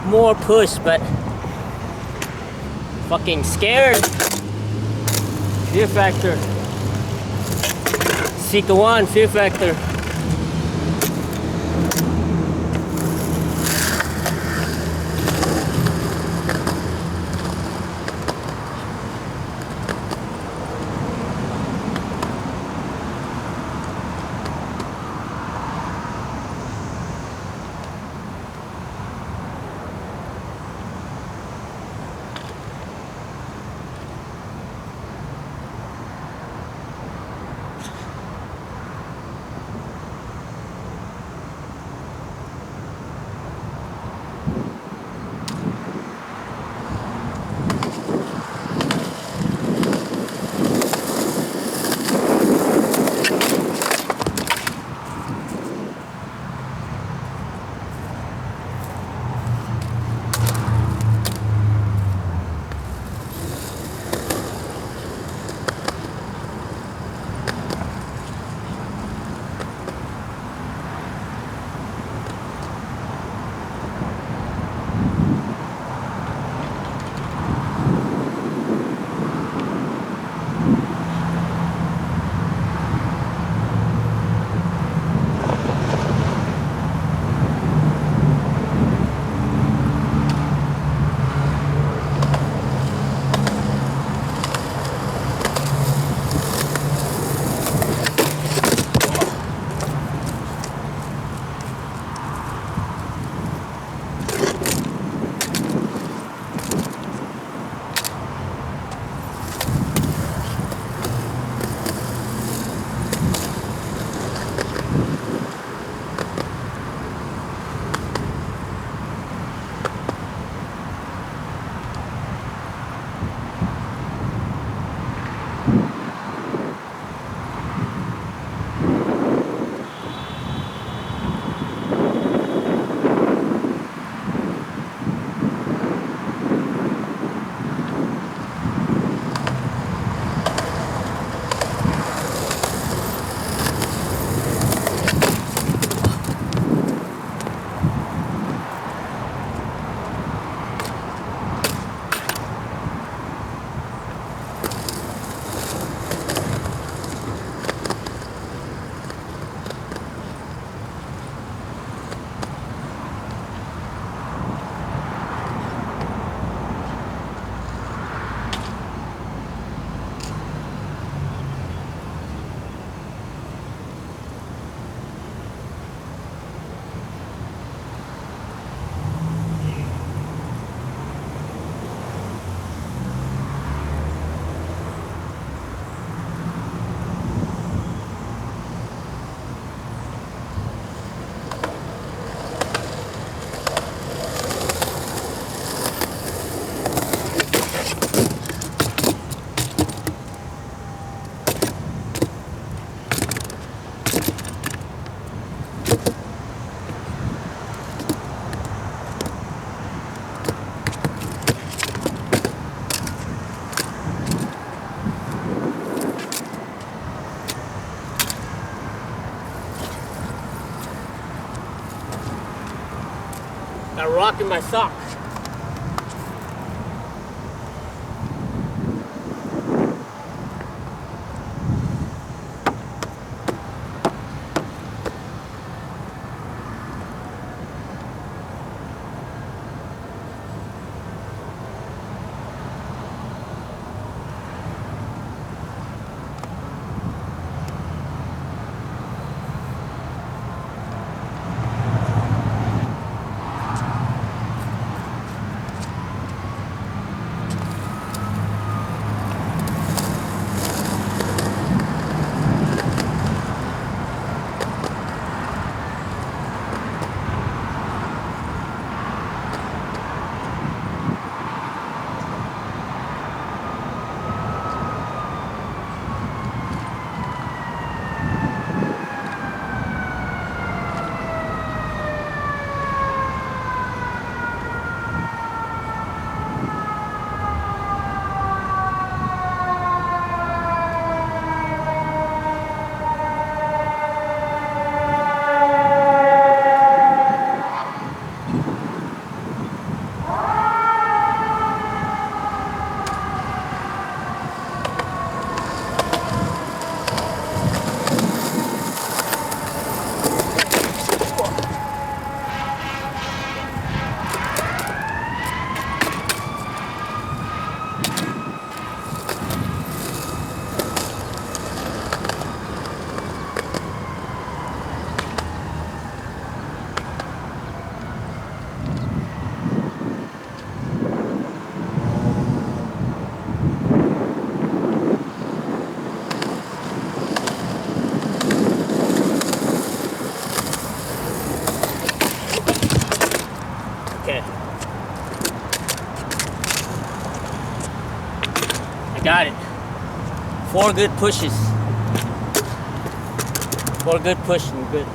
more push, but fucking scared. Fear factor. Seeker 1, fear factor. Got a rock in my sock. Got it. 4 good pushes. 4 good pushes and good.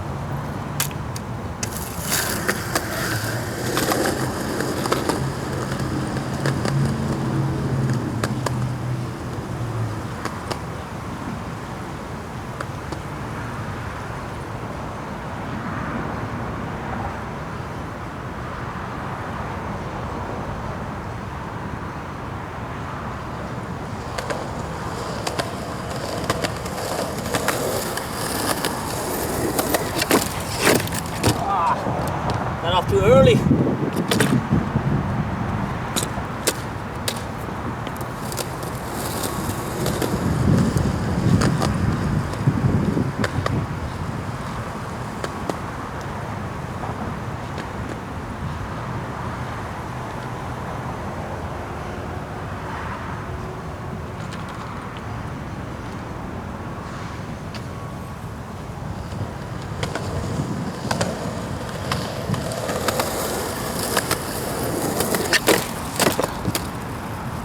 Got off too early.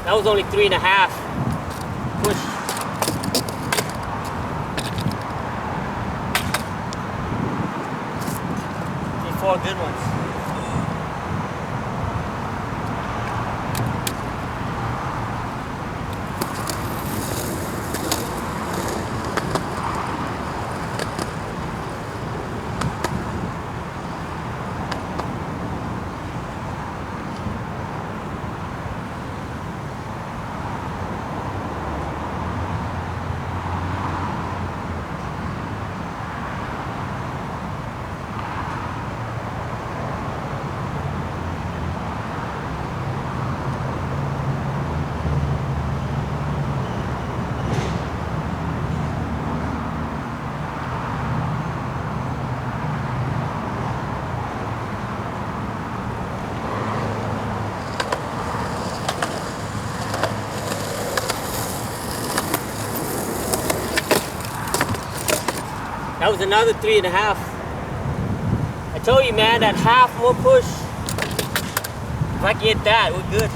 That was only 3.5 push. Need 4 good ones. That was another 3.5. I told you, man, that half more push. If I get that, we're good.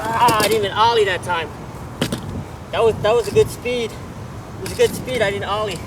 I didn't even ollie that time. That was a good speed. It was a good speed. I didn't ollie.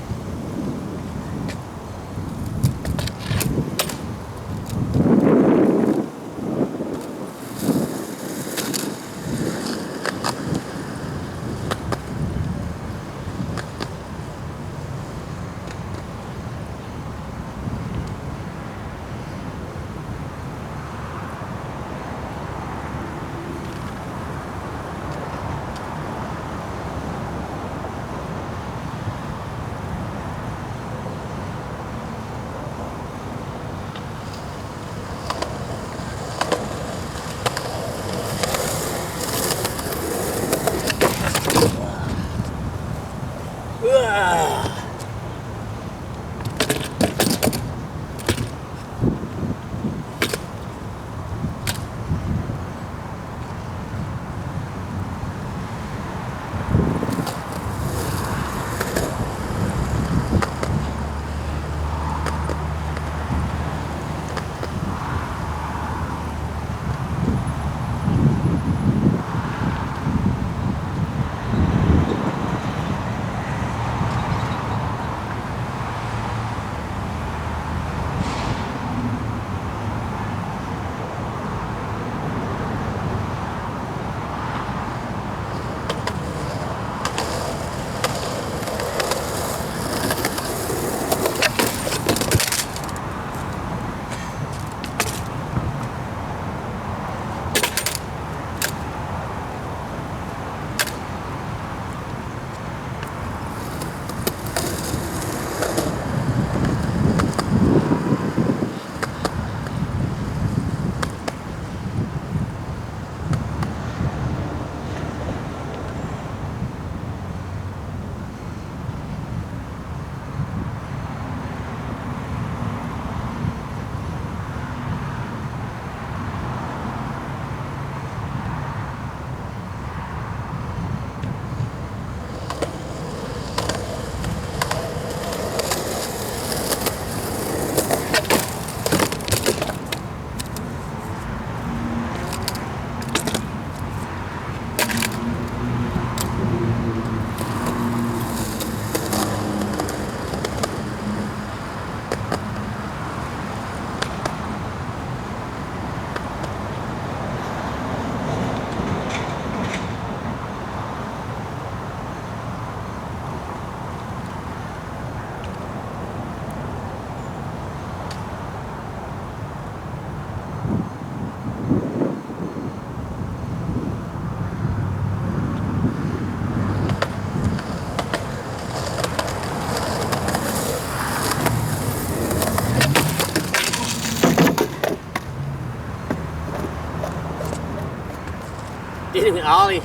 did an ollie.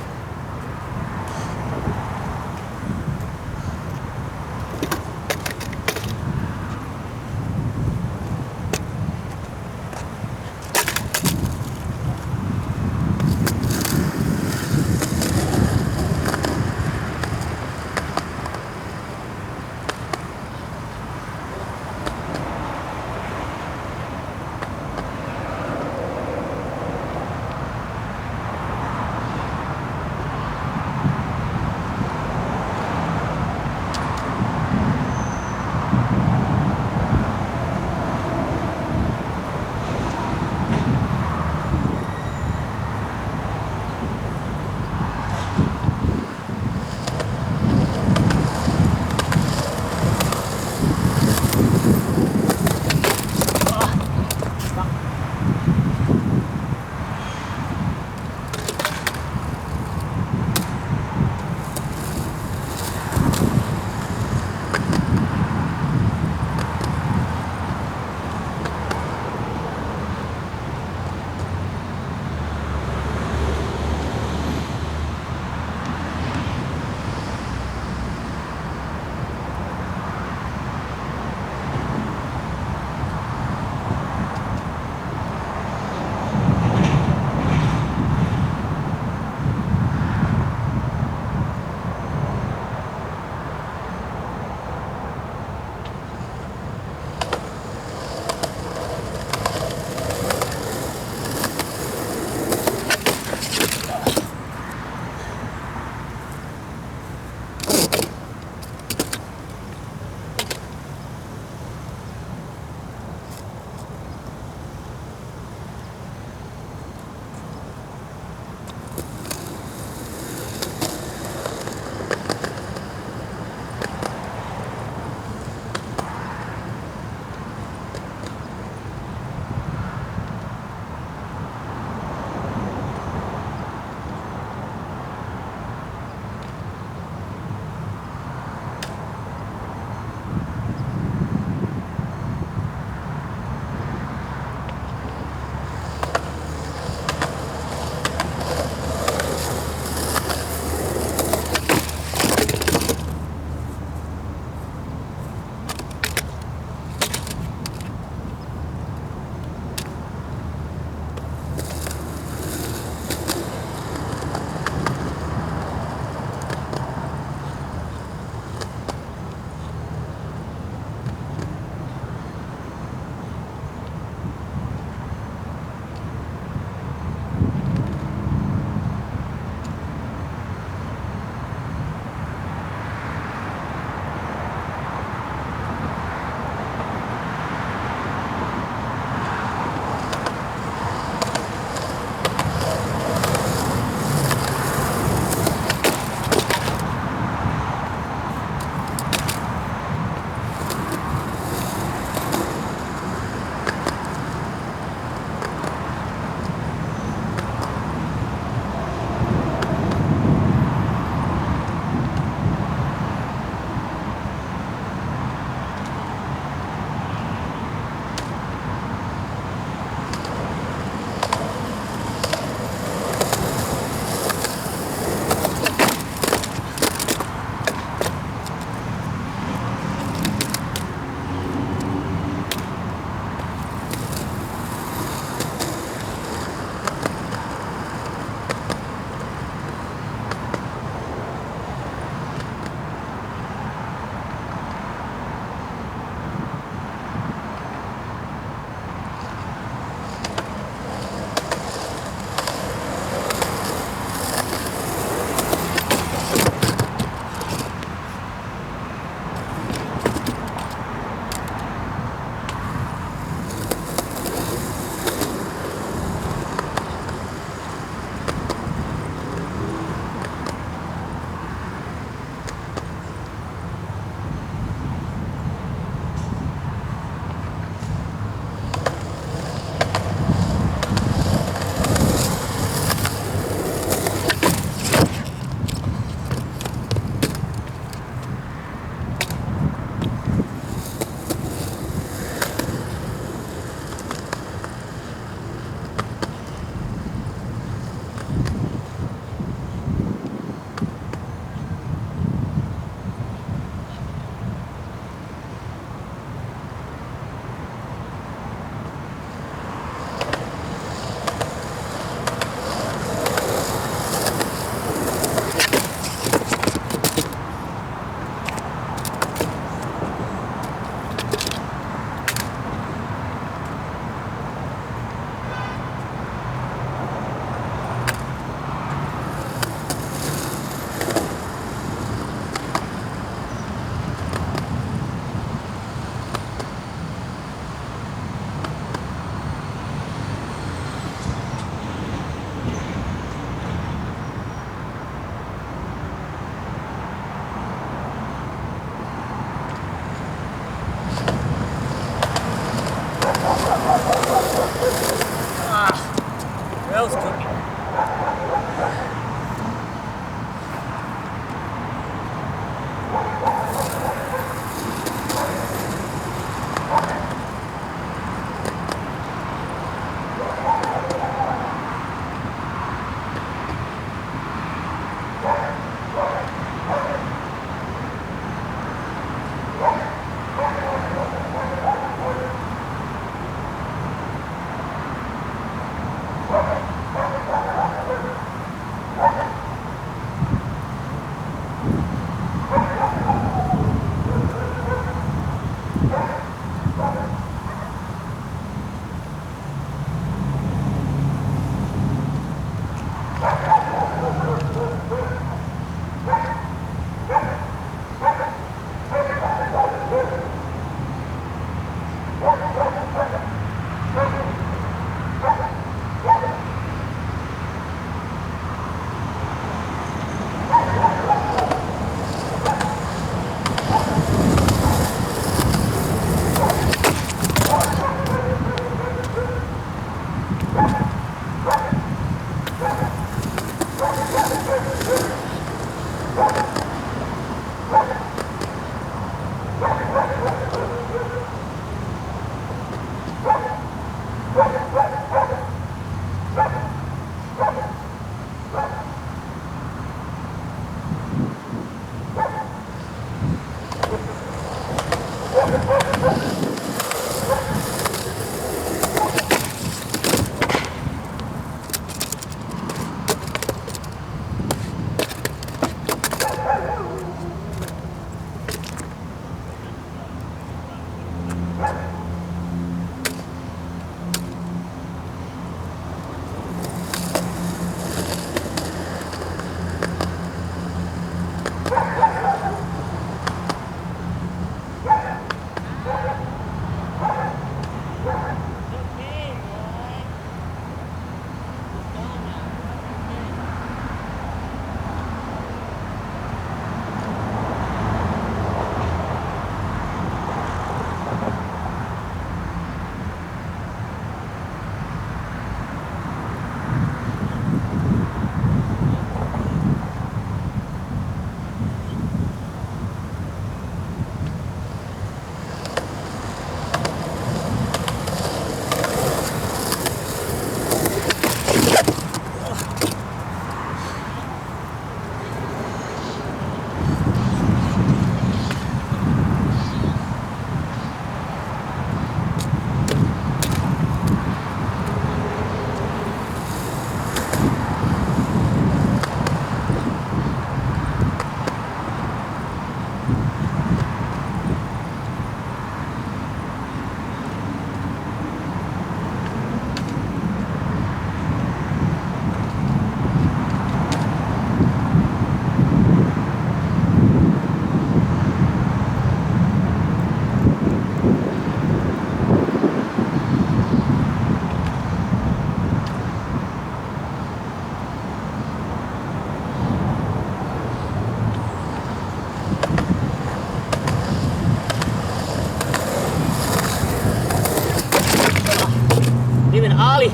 him an ollie.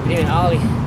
Hit him an ollie.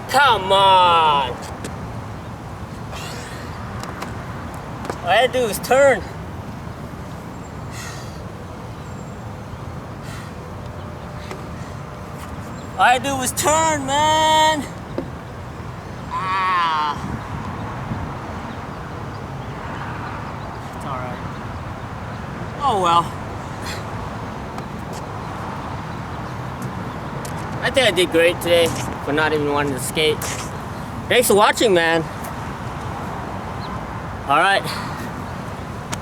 Come on! All I had to do was turn. All I had to do was turn, man! Ah! It's alright. Oh well. I think I did great today for not even wanting to skate. Thanks for watching, man. Alright.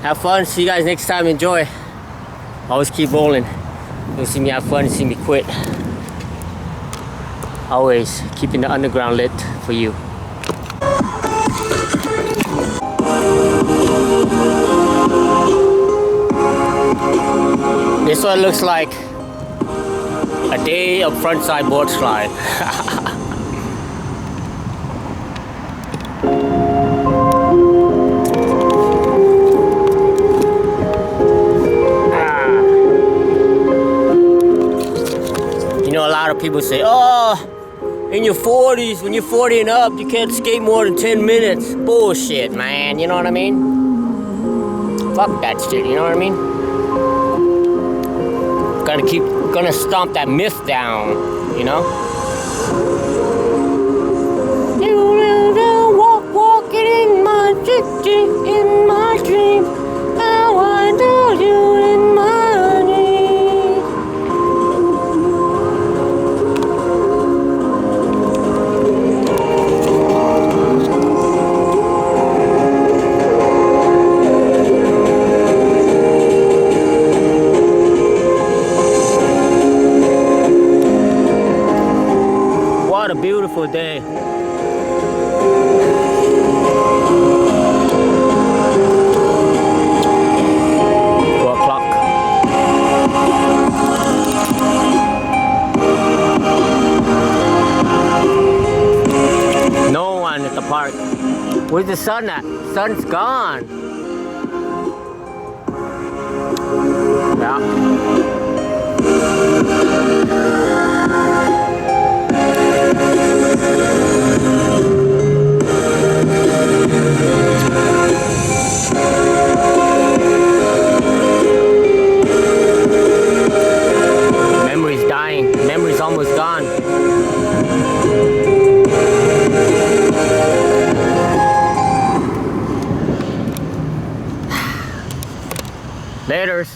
Have fun. See you guys next time. Enjoy. Always keep rolling. You'll see me have fun, see me quit. Always keeping the underground lit for you. This one looks like a day of frontside board slide. You know, a lot of people say, oh, in your 40s, when you're 40 and up, you can't skate more than 10 minutes. Bullshit, man, you know what I mean? Fuck that shit, you know what I mean? Gonna stomp that myth down, you know? Walking in my in my dreams. How I know you in my dreams. What a beautiful day. 4 o'clock. No one at the park. Where's the sun at? Sun's gone. Yeah. Memory's dying. Memory's almost gone. Laters.